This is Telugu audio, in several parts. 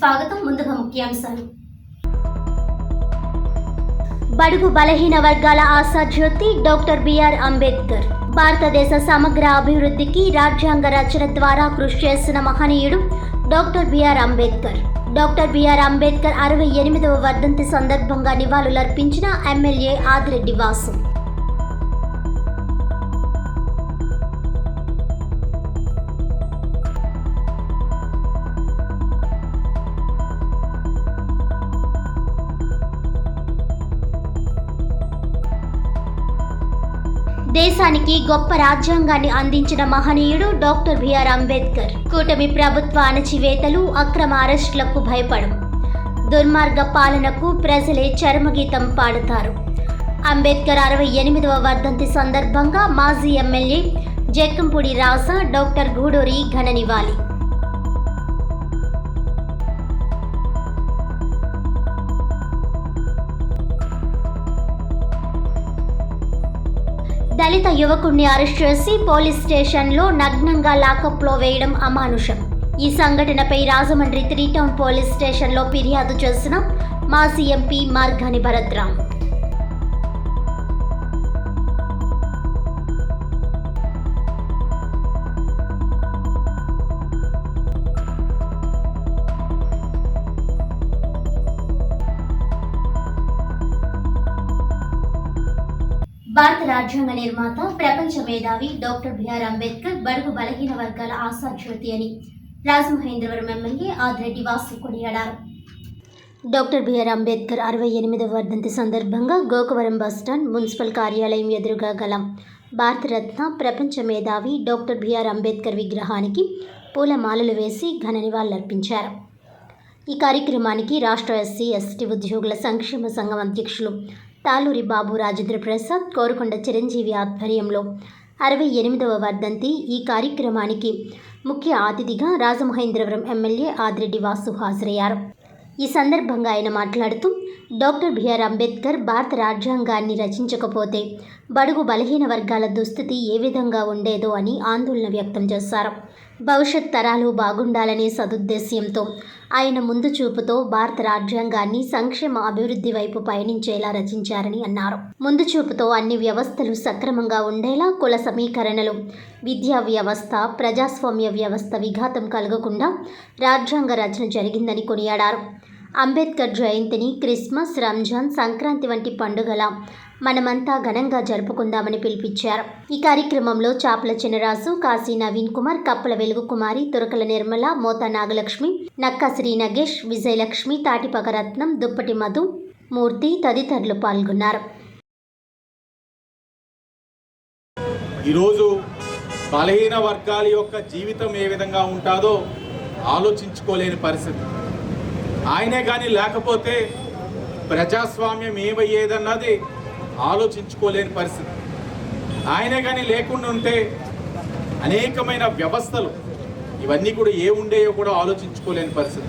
స్వాగతం. ముందుగా ముఖ్యాంశాలు. బడుగు బలహీన వర్గాల ఆశాజ్యోతి డాక్టర్ బిఆర్ అంబేద్కర్. భారతదేశ సమగ్ర అభివృద్ధికి రాజ్యాంగ రచన ద్వారా కృషి చేసిన మహనీయుడు doctor BR Ambedkar. Doctor BR Ambedkar 68వ వర్ధంతి సందర్భంగా నివాళులర్పించిన ఎమ్మెల్యే ఆదిరెడ్డి వాసు. దేశానికి గొప్ప రాజ్యాంగాన్ని అందించిన మహనీయుడు డాక్టర్ బిఆర్ అంబేద్కర్. కూటమి ప్రభుత్వ అణచివేతలు, అక్రమ అరెస్టులకు భయపడం, దుర్మార్గ పాలనకు ప్రజలే చరమగీతం పాడుతారు. అంబేద్కర్ 68వ వర్ధంతి సందర్భంగా మాజీ ఎమ్మెల్యే జక్కంపూడి రాజా డాక్టర్ గూడూరి ఘన నివాళి. దళిత యువకుడిని అరెస్ట్ చేసి పోలీస్ స్టేషన్లో నగ్నంగా లాకప్లో వేయడం అమానుషం. ఈ సంఘటనపై రాజమండ్రి 3 టౌన్ పోలీస్ స్టేషన్లో ఫిర్యాదు చేసిన మాజీ ఎంపీ మార్గాని భరత్రాం. భారత రాజ్యాంగ నిర్మాత, ప్రపంచ మేధావి డాక్టర్ బిఆర్ అంబేద్కర్ బడుగు బలహీన వర్గాల ఆశాజ్యోతి అని రాజమహేంద్రవరం ఎమ్మెల్యే ఆదిరెడ్డి వాసు కొనియాడారు. డాక్టర్ బిఆర్ అంబేద్కర్ 68వ వర్ధంతి సందర్భంగా గోకవరం బస్టాండ్ మున్సిపల్ కార్యాలయం ఎదురుగా గల భారతరత్న, ప్రపంచ మేధావి డాక్టర్ బిఆర్ అంబేద్కర్ విగ్రహానికి పూలమాలలు వేసి ఘన నివాళులర్పించారు. ఈ కార్యక్రమానికి రాష్ట్ర ఎస్సీ, ఎస్టీ ఉద్యోగుల సంక్షేమ సంఘం అధ్యక్షులు తాలూరి బాబు రాజేంద్ర ప్రసాద్, కోరుకొండ చిరంజీవి ఆధ్వర్యంలో 68వ వర్ధంతి ఈ కార్యక్రమానికి ముఖ్య అతిథిగా రాజమహేంద్రవరం ఎమ్మెల్యే ఆదిరెడ్డి వాసు హాజరయ్యారు. ఈ సందర్భంగా ఆయన మాట్లాడుతూ, డాక్టర్ బిఆర్ అంబేద్కర్ భారత రాజ్యాంగాన్ని రచించకపోతే బడుగు బలహీన వర్గాల దుస్థితి ఏ విధంగా ఉండేదో అని ఆందోళన వ్యక్తం చేశారు. భవిష్యత్ తరాలు బాగుండాలనే సదుద్దేశ్యంతో ఆయన ముందు చూపుతో భారత రాజ్యాంగాన్ని సంక్షేమ అభివృద్ధి వైపు పయనించేలా రచించారని అన్నారు. ముందు చూపుతో అన్ని వ్యవస్థలు సక్రమంగా ఉండేలా కుల సమీకరణలు, విద్యా వ్యవస్థ, ప్రజాస్వామ్య వ్యవస్థ విఘాతం కలగకుండా రాజ్యాంగ రచన జరిగిందని కొనియాడారు. అంబేద్కర్ జయంతిని క్రిస్మస్, రంజాన్, సంక్రాంతి వంటి పండుగల మనమంతా ఘనంగా జరుపుకుందామని పిలుపునిచ్చారు. ఈ కార్యక్రమంలో చాపల చినరాజు, కాశీ నవీన్ కుమార్, కప్పల వెలుగు కుమారి, తురకల నిర్మల, మోత నాగలక్ష్మి, నక్క శ్రీ నగేష్, విజయలక్ష్మి, తాటిపక రత్నం, దుప్పటి మధు, మూర్తి తదితరులు పాల్గొన్నారు. ఈరోజు బలహీన వర్గాల యొక్క జీవితం ఏ విధంగా ఉంటుందో ఆలోచించుకోలేని పరిస్థితి. ఆయనే కానీ లేకపోతే ప్రజాస్వామ్యం ఏమయ్యేదన్నది ఆలోచించుకోలేని పరిస్థితి. ఆయనే కానీ లేకుండా ఉంటే అనేకమైన వ్యవస్థలు ఇవన్నీ కూడా ఏ ఉండేయో కూడా ఆలోచించుకోలేని పరిస్థితి.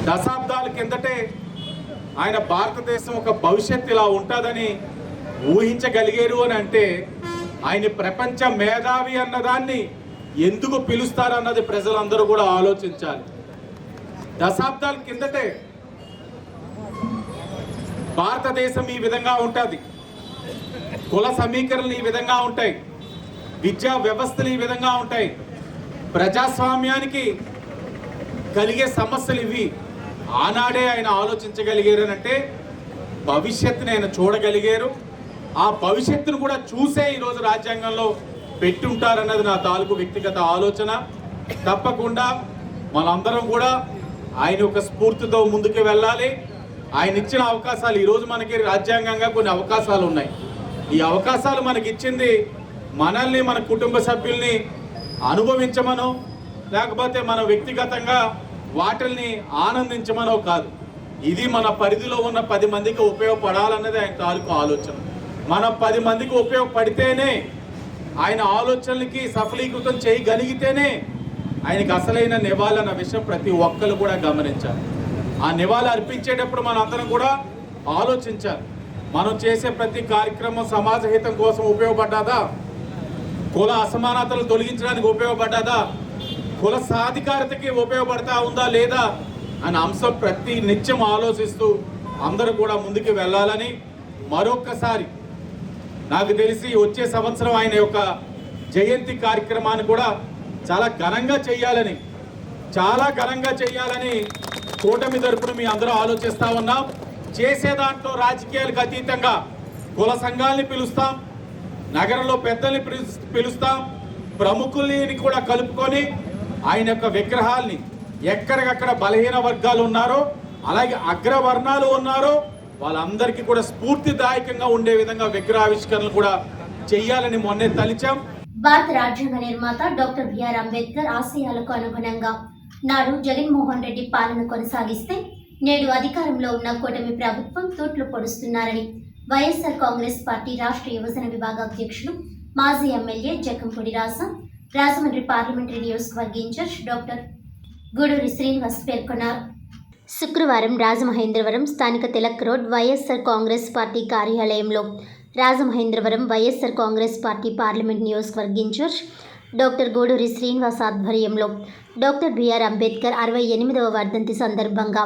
దశాబ్దాల కిందటే ఆయన భారతదేశం ఒక భవిష్యత్తు ఇలా ఉంటుందని ఊహించగలిగారు అని అంటే ఆయన ప్రపంచ మేధావి అన్నదాన్ని ఎందుకు పిలుస్తారన్నది ప్రజలందరూ కూడా ఆలోచించాలి. దశాబ్దాల కిందటే భారతదేశం ఈ విధంగా ఉంటుంది, కుల సమీకరణలు ఈ విధంగా ఉంటాయి, విద్యా వ్యవస్థలు ఈ విధంగా ఉంటాయి, ప్రజాస్వామ్యానికి కలిగే సమస్యలు ఇవి. ఆనాడే ఆయన ఆలోచించగలిగారు అంటే భవిష్యత్తుని ఆయన చూడగలిగారు. ఆ భవిష్యత్తును కూడా చూసే ఈరోజు రాజ్యాంగంలో పెట్టి ఉంటారన్నది నా తాలూకు వ్యక్తిగత ఆలోచన. తప్పకుండా మనందరం కూడా ఆయన యొక్క స్ఫూర్తితో ముందుకు వెళ్ళాలి. ఆయన ఇచ్చిన అవకాశాలు, ఈరోజు మనకి రాజ్యాంగంగా కొన్ని అవకాశాలు ఉన్నాయి. ఈ అవకాశాలు మనకి ఇచ్చింది మనల్ని, మన కుటుంబ సభ్యుల్ని అనుభవించమనో లేకపోతే మన వ్యక్తిగతంగా వాటిల్ని ఆనందించమనో కాదు. ఇది మన పరిధిలో ఉన్న 10 మందికి ఉపయోగపడాలన్నది ఆయన తాలూకు ఆలోచన. మనం 10 మందికి ఉపయోగపడితేనే, ఆయన ఆలోచనలకి సఫలీకృతం చేయగలిగితేనే ఆయనకి అసలైన నివాళి అన్న విషయం ప్రతి ఒక్కరు కూడా గమనించాలి. ఆ నివాళి అర్పించేటప్పుడు మన అందరం కూడా ఆలోచించాలి. మనం చేసే ప్రతి కార్యక్రమం సమాజ హితం కోసం ఉపయోగపడ్డాదా? కుల అసమానతలు తొలగించడానికి ఉపయోగపడ్డాదా? కుల సాధికారతకి ఉపయోగపడతా ఉందా లేదా అనే అంశం ప్రతి నిత్యం ఆలోచిస్తూ అందరూ కూడా ముందుకు వెళ్ళాలని మరొక్కసారి నాకు తెలిసి వచ్చే సంవత్సరం ఆయన యొక్క జయంతి కార్యక్రమాన్ని కూడా చాలా ఘనంగా చేయాలని కూటమి తరపున మీ అందరూ ఆలోచిస్తా ఉన్నాం. చేసే దాంట్లో రాజకీయాలకు అతీతంగా కుల సంఘాలని పిలుస్తాం, నగరంలో పెద్దల్ని పిలుస్తాం, ప్రముఖుల్ని కూడా కలుపుకొని ఆయన యొక్క విగ్రహాల్ని ఎక్కడికక్కడ బలహీన వర్గాలు ఉన్నారో అలాగే అగ్రవర్ణాలు ఉన్నారో వాళ్ళందరికీ కూడా స్ఫూర్తిదాయకంగా ఉండే విధంగా విగ్రహావిష్కరణలు కూడా చెయ్యాలని మొన్నే తలిచాం. భారత రాజ్యాంగ నిర్మాత డాక్టర్ బిఆర్ అంబేద్కర్ ఆశయాలకు అనుగుణంగా నాడు జగన్మోహన్ రెడ్డి పాలన కొనసాగిస్తే నేడు అధికారంలో ఉన్న కూటమి ప్రభుత్వం తూట్లు పొడుస్తున్నారని వైఎస్ఆర్ కాంగ్రెస్ పార్టీ రాష్ట్ర యువజన విభాగ అధ్యక్షులు మాజీ ఎమ్మెల్యే జక్కంపూడి రాజా రాజమండ్రి పార్లమెంటరీ నియోజకవర్గ ఇన్ఛార్జ్ డాక్టర్ గూడూరి శ్రీనివాస్ పేర్కొన్నారు. శుక్రవారం రాజమహేంద్రవరం స్థానిక తిలక్ రోడ్ వైఎస్ఆర్ కాంగ్రెస్ పార్టీ కార్యాలయంలో రాజమహేంద్రవరం వైఎస్ఆర్ కాంగ్రెస్ పార్టీ పార్లమెంట్ నియోజకవర్గ ఇన్ఛార్జ్ డాక్టర్ గూడూరి శ్రీనివాస్ ఆధ్వర్యంలో డాక్టర్ బిఆర్ అంబేద్కర్ 68వ వర్ధంతి సందర్భంగా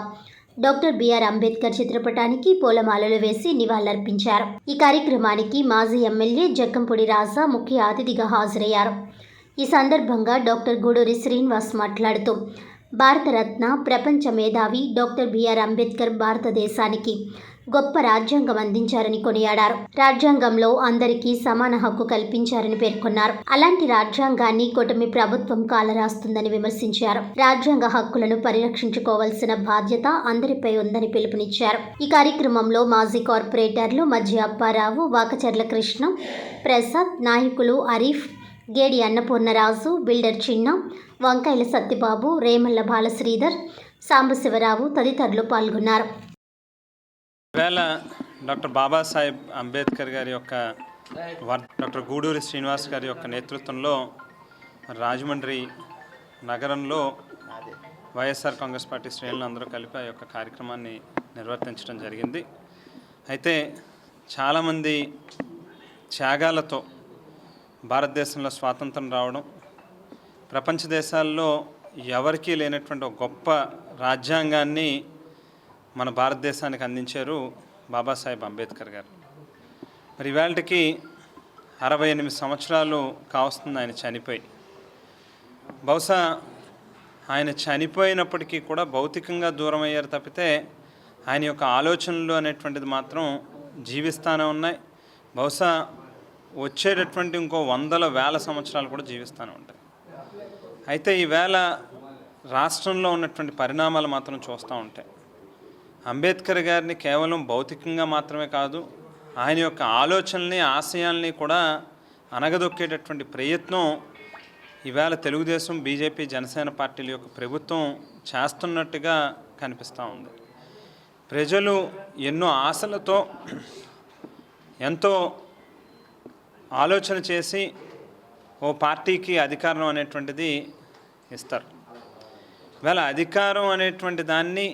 డాక్టర్ బిఆర్ అంబేద్కర్ చిత్రపటానికి పూలమాలలు వేసి నివాళులర్పించారు. ఈ కార్యక్రమానికి మాజీ ఎమ్మెల్యే జక్కంపూడి రాజా ముఖ్య అతిథిగా హాజరయ్యారు. ఈ సందర్భంగా డాక్టర్ గూడూరి శ్రీనివాస్ మాట్లాడుతూ భారతరత్న ప్రపంచ మేధావి డాక్టర్ బిఆర్ అంబేద్కర్ భారతదేశానికి గొప్ప రాజ్యాంగం అందించారని కొనియాడారు. రాజ్యాంగంలో అందరికీ సమాన హక్కు కల్పించారని పేర్కొన్నారు. అలాంటి రాజ్యాంగాన్ని కూటమి ప్రభుత్వం కాలరాస్తుందని విమర్శించారు. రాజ్యాంగ హక్కులను పరిరక్షించుకోవాల్సిన బాధ్యత అందరిపై ఉందని పిలుపునిచ్చారు. ఈ కార్యక్రమంలో మాజీ కార్పొరేటర్లు మధ్య అప్పారావు, వాకచర్ల కృష్ణ ప్రసాద్, నాయకులు అరీఫ్, గేడి అన్నపూర్ణరాజు, బిల్డర్ చిన్న, వంకాయల సత్యబాబు, రేమల్ల బాలశ్రీధర్, సాంబశివరావు తదితరులు పాల్గొన్నారు. ఈవేళ డాక్టర్ బాబాసాహెబ్ అంబేద్కర్ గారి యొక్క డాక్టర్ గూడూరి శ్రీనివాస్ గారి యొక్క నేతృత్వంలో రాజమండ్రి నగరంలో వైఎస్ఆర్ కాంగ్రెస్ పార్టీ శ్రేణులు అందరూ కలిపి ఆ యొక్క కార్యక్రమాన్ని నిర్వర్తించడం జరిగింది. అయితే చాలామంది త్యాగాలతో భారతదేశంలో స్వాతంత్రం రావడం, ప్రపంచ దేశాల్లో ఎవరికీ లేనటువంటి ఒక గొప్ప రాజ్యాంగాన్ని మన భారతదేశానికి అందించారు బాబాసాహెబ్ అంబేద్కర్ గారు. మరి ఇవాళకి 68 సంవత్సరాలు కావస్తుంది ఆయన చనిపోయి. బహుశా ఆయన చనిపోయినప్పటికీ కూడా భౌతికంగా దూరం అయ్యారు తప్పితే ఆయన యొక్క ఆలోచనలు అనేటువంటిది మాత్రం జీవిస్తూనే ఉన్నాయి. బహుశా వచ్చేటటువంటి ఇంకో వందల వేల సంవత్సరాలు కూడా జీవిస్తూనే ఉంటాయి. అయితే ఈవేళ రాష్ట్రంలో ఉన్నటువంటి పరిణామాలు మాత్రం చూస్తూ ఉంటాయి. అంబేద్కర్ గారిని కేవలం భౌతికంగా మాత్రమే కాదు, ఆయన యొక్క ఆలోచనల్ని ఆశయాల్ని కూడా అనగదొక్కేటటువంటి ప్రయత్నం ఈవేళ తెలుగుదేశం, బీజేపీ, జనసేన పార్టీల యొక్క ప్రభుత్వం చేస్తున్నట్టుగా కనిపిస్తూ ఉంది. ప్రజలు ఎన్నో ఆశలతో ఎంతో ఆలోచన చేసి ఓ పార్టీకి అధికారం అనేటువంటిది ఇస్తారు. ఇవాళ అధికారం అనేటువంటి దాన్ని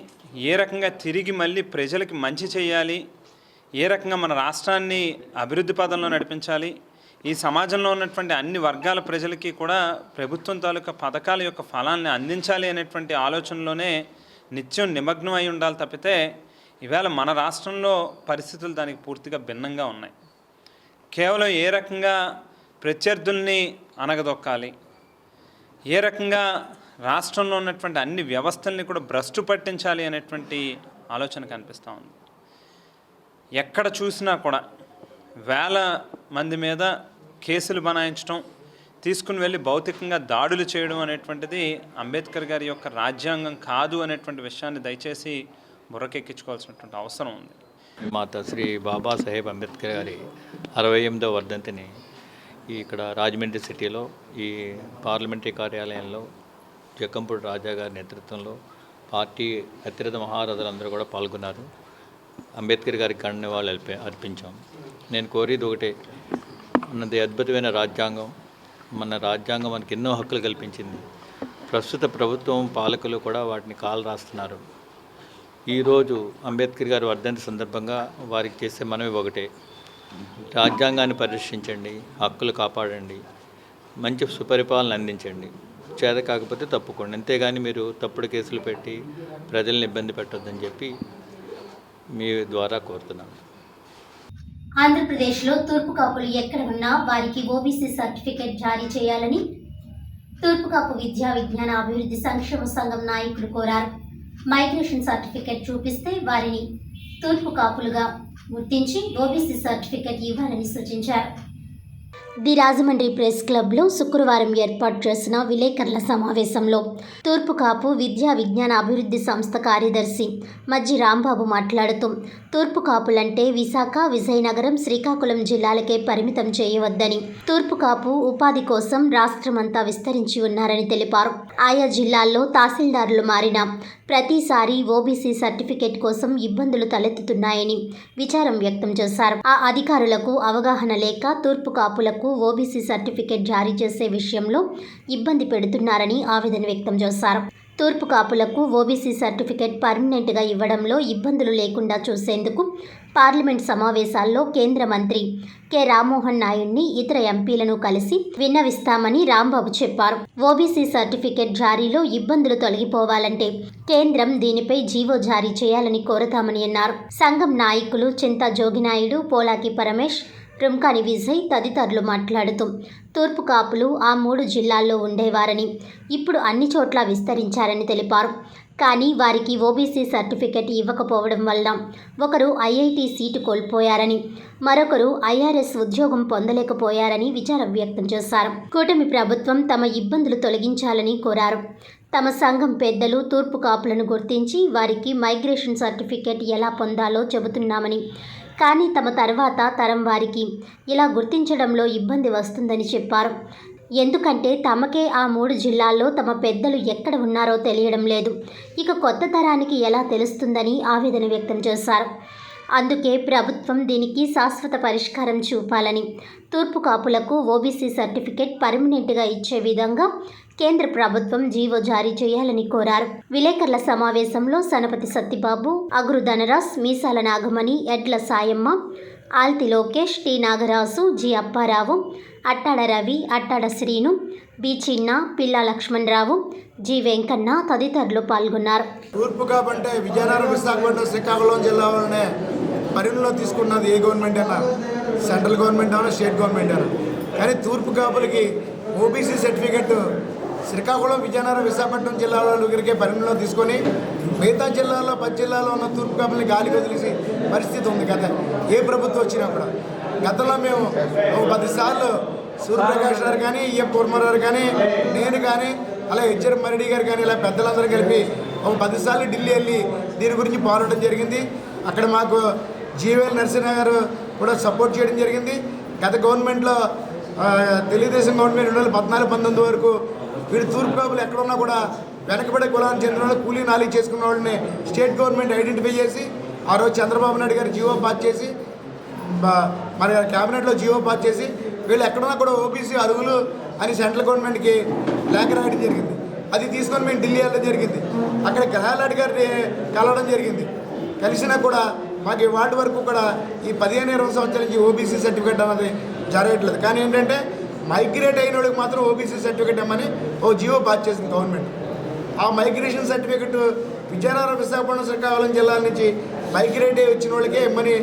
ఏ రకంగా తిరిగి మళ్ళీ ప్రజలకి మంచి చేయాలి, ఏ రకంగా మన రాష్ట్రాన్ని అభివృద్ధి పదంలో నడిపించాలి, ఈ సమాజంలో ఉన్నటువంటి అన్ని వర్గాల ప్రజలకి కూడా ప్రభుత్వం తాలూకా పథకాల యొక్క ఫలాన్ని అందించాలి అనేటువంటి ఆలోచనలోనే నిత్యం నిమగ్నం అయి ఉండాలి తప్పితే ఈవేళ మన రాష్ట్రంలో పరిస్థితులు దానికి పూర్తిగా భిన్నంగా ఉన్నాయి. కేవలం ఏ రకంగా ప్రత్యర్థుల్ని అనగదొక్కాలి, ఏ రకంగా రాష్ట్రంలో ఉన్నటువంటి అన్ని వ్యవస్థల్ని కూడా భ్రష్టు పట్టించాలి అనేటువంటి ఆలోచన కనిపిస్తూ ఉంది. ఎక్కడ చూసినా కూడా వేల మంది మీద కేసులు బనాయించడం, తీసుకుని వెళ్ళి భౌతికంగా దాడులు చేయడం అనేటువంటిది అంబేద్కర్ గారి యొక్క రాజ్యాంగం కాదు అనేటువంటి విషయాన్ని దయచేసి బుర్రకెక్కించుకోవాల్సినటువంటి అవసరం ఉంది. మాత శ్రీ బాబాసాహెబ్ అంబేద్కర్ గారి 68వ వర్ధంతిని ఇక్కడ రాజమండ్రి సిటీలో ఈ పార్లమెంటరీ కార్యాలయంలో జక్కంపూడి రాజా గారి నేతృత్వంలో పార్టీ అతిరథ మహారథులందరూ కూడా పాల్గొన్నారు. అంబేద్కర్ గారికి నివాళులు అర్పించాం. నేను కోరేది ఒకటే, మనది అద్భుతమైన రాజ్యాంగం. మన రాజ్యాంగం మనకి ఎన్నో హక్కులు కల్పించింది. ప్రస్తుత ప్రభుత్వం, పాలకులు కూడా వాటిని కాలు రాస్తున్నారు. ఈరోజు అంబేద్కర్ గారి వర్ధంతి సందర్భంగా వారికి చేసే మనవి ఒకటే, రాజ్యాంగాన్ని పరిరక్షించండి, హక్కులు కాపాడండి, మంచి సుపరిపాలన అందించండి. చేత కాకపోతే తప్పుకోండి, అంతేగాని మీరు తప్పుడు కేసులు పెట్టి ప్రజల్ని ఇబ్బంది పెట్టొద్దని చెప్పి మీ ద్వారా కోరుతున్నాను. ఆంధ్రప్రదేశ్లో తూర్పు కాపులు ఎక్కడ ఉన్నా వారికి ఓబీసీ సర్టిఫికెట్ జారీ చేయాలని తూర్పు కాపు విద్యా విజ్ఞాన అభివృద్ధి సంక్షేమ సంఘం నాయకులు కోరారు. మైగ్రేషన్ సర్టిఫికెట్ చూపిస్తే వారిని తూర్పు కాపులుగా గుర్తించి ఓబీసీ సర్టిఫికెట్ ఇవ్వాలని సూచించారు. ది రాజమండ్రి ప్రెస్ క్లబ్లో శుక్రవారం ఏర్పాటు చేసిన విలేకరుల సమావేశంలో తూర్పు కాపు విద్యా విజ్ఞాన అభివృద్ధి సంస్థ కార్యదర్శి మజ్జి రాంబాబు మాట్లాడుతూ తూర్పు కాపులంటే విశాఖ, విజయనగరం, శ్రీకాకుళం జిల్లాలకే పరిమితం చేయవద్దని, తూర్పు కాపు ఉపాధి కోసం రాష్ట్రమంతా విస్తరించి ఉన్నారని తెలిపారు. ఆయా జిల్లాల్లో తహసీల్దారులు మారిన ప్రతిసారి ఓబీసీ సర్టిఫికెట్ కోసం ఇబ్బందులు తలెత్తుతున్నాయని విచారం వ్యక్తం చేశారు. ఆ అధికారులకు అవగాహన లేక తూర్పు కాపులకు ఓబీసీ సర్టిఫికెట్ జారీ చేసే విషయంలో ఇబ్బంది పెడుతున్నారని ఆవేదన వ్యక్తం చేశారు. తూర్పు కాపులకు ఓబీసీ సర్టిఫికెట్ పర్మనెంట్గా ఇవ్వడంలో ఇబ్బందులు లేకుండా చూసేందుకు పార్లమెంట్ సమావేశాల్లో కేంద్ర మంత్రి కె రామ్మోహన్ నాయుడిని, ఇతర ఎంపీలను కలిసి విన్నవిస్తామని రాంబాబు చెప్పారు. ఓబీసీ సర్టిఫికెట్ జారీలో ఇబ్బందులు తొలగిపోవాలంటే కేంద్రం దీనిపై జీవో జారీ చేయాలని కోరతామని అన్నారు. సంఘం నాయకులు చింతా జోగినాయుడు, పోలాకి పరమేష్, రుంకాని విజయ్ తదితరులు మాట్లాడుతూ తూర్పు కాపులు ఆ 3 జిల్లాల్లో ఉండేవారని ఇప్పుడు అన్ని చోట్ల విస్తరించారని తెలిపారు. కానీ వారికి ఓబీసీ సర్టిఫికెట్ ఇవ్వకపోవడం వల్ల ఒకరు ఐఐటి సీటు కోల్పోయారని, మరొకరు ఐఆర్ఎస్ ఉద్యోగం పొందలేకపోయారని విచారం వ్యక్తం చేశారు. కూటమి ప్రభుత్వం తమ ఇబ్బందులు తొలగించాలని కోరారు. తమ సంఘం పెద్దలు తూర్పు కాపులను గుర్తించి వారికి మైగ్రేషన్ సర్టిఫికెట్ ఎలా పొందాలో చెబుతున్నామని, కానీ తమ తర్వాత తరం వారికి ఇలా గుర్తించడంలో ఇబ్బంది వస్తుందని చెప్పారు. ఎందుకంటే తమకే ఆ 3 జిల్లాల్లో తమ పెద్దలు ఎక్కడ ఉన్నారో తెలియడం లేదు. ఇక కొత్త తరానికి ఎలా తెలుస్తుందని ఆవేదన వ్యక్తం చేశారు. అందుకే ప్రభుత్వం దీనికి శాశ్వత పరిష్కారం చూపాలని, తూర్పు కాపులకు ఓబీసీ సర్టిఫికెట్ పర్మనెంట్గా ఇచ్చే విధంగా కేంద్ర ప్రభుత్వం జీవో జారీ చేయాలని కోరారు. విలేకరుల సమావేశంలో Sanapathi Sattibabu, Aguru Dhanraj, Meesala Nagamani, Edla Sayamma, Althi Lokesh, T Nagaraju, G Apparao, Attada Ravi, Attada Srinu, B Chinna, Pilla Lakshmanarao, G Venkanna తదితరులు పాల్గొన్నారు. తూర్పు కాపంటే విజయనగరం, విశాఖపట్నం, శ్రీకాకుళం జిల్లాలోనే పరిగణలో తీసుకున్నది ఏ గవర్నమెంట్ అయినా, సెంట్రల్ గవర్నమెంట్ అయినా, స్టేట్ గవర్నమెంట్ అయినా. కానీ తూర్పు కాపులకి ఓబీసీ సర్టిఫికెట్ శ్రీకాకుళం, విజయనగరం, విశాఖపట్నం జిల్లాలకే పరిగణలో తీసుకొని మిగతా జిల్లాల్లో 10 జిల్లాలో ఉన్న తూర్పు కాపుల్ని గాలికి వదిలేసి పరిస్థితి ఉంది. గత ఏ ప్రభుత్వం వచ్చినా కూడా గతంలో మేము 10 సార్లు సూర్యప్రకాష్ గారు కానీ, ఈఎం పూర్మారావు కానీ, నేను కానీ, అలా హెచ్ఆర్ మరెడ్డి గారు కానీ, ఇలా పెద్దలందరూ కలిపి 10 సార్లు ఢిల్లీ వెళ్ళి దీని గురించి పోరాటం జరిగింది. అక్కడ మాకు జీవీఎల్ నరసింహ గారు కూడా సపోర్ట్ చేయడం జరిగింది. గత గవర్నమెంట్లో తెలుగుదేశం గవర్నమెంట్ 2014-19 వరకు వీడు తూర్పు కాపులు ఎక్కడున్నా కూడా వెనకబడే కులానికి చెందిన వాళ్ళు, కూలీ నాలి చేసుకున్న వాళ్ళని స్టేట్ గవర్నమెంట్ ఐడెంటిఫై చేసి ఆ రోజు చంద్రబాబు నాయుడు గారు జీవో పాస్ చేసి, మన క్యాబినెట్లో జీవో పాస్ చేసి వీళ్ళు ఎక్కడున్నా కూడా ఓబీసీ అర్హులు అని సెంట్రల్ గవర్నమెంట్కి లేఖ రాయడం జరిగింది. అది తీసుకొని మేము ఢిల్లీ వెళ్ళడం జరిగింది. అక్కడ గెహ్లాట్ గారిని కలవడం జరిగింది. కలిసినా కూడా మాకు వాటి వరకు కూడా ఈ 15-20 సంవత్సరాల నుంచి ఓబీసీ సర్టిఫికేట్ అనేది జరగట్లేదు. కానీ ఏంటంటే మైగ్రేట్ అయిన వాళ్ళకి మాత్రం ఓబీసీ సర్టిఫికేట్ ఇవ్వమని జీవో పాస్ చేసింది గవర్నమెంట్. ఆ మైగ్రేషన్ సర్టిఫికేట్ విజయనగరం, విశాఖపట్నం, శ్రీకాకుళం జిల్లాల నుంచి మైగ్రేట్ అయ్యి వచ్చిన వాళ్ళకే ఇమ్మని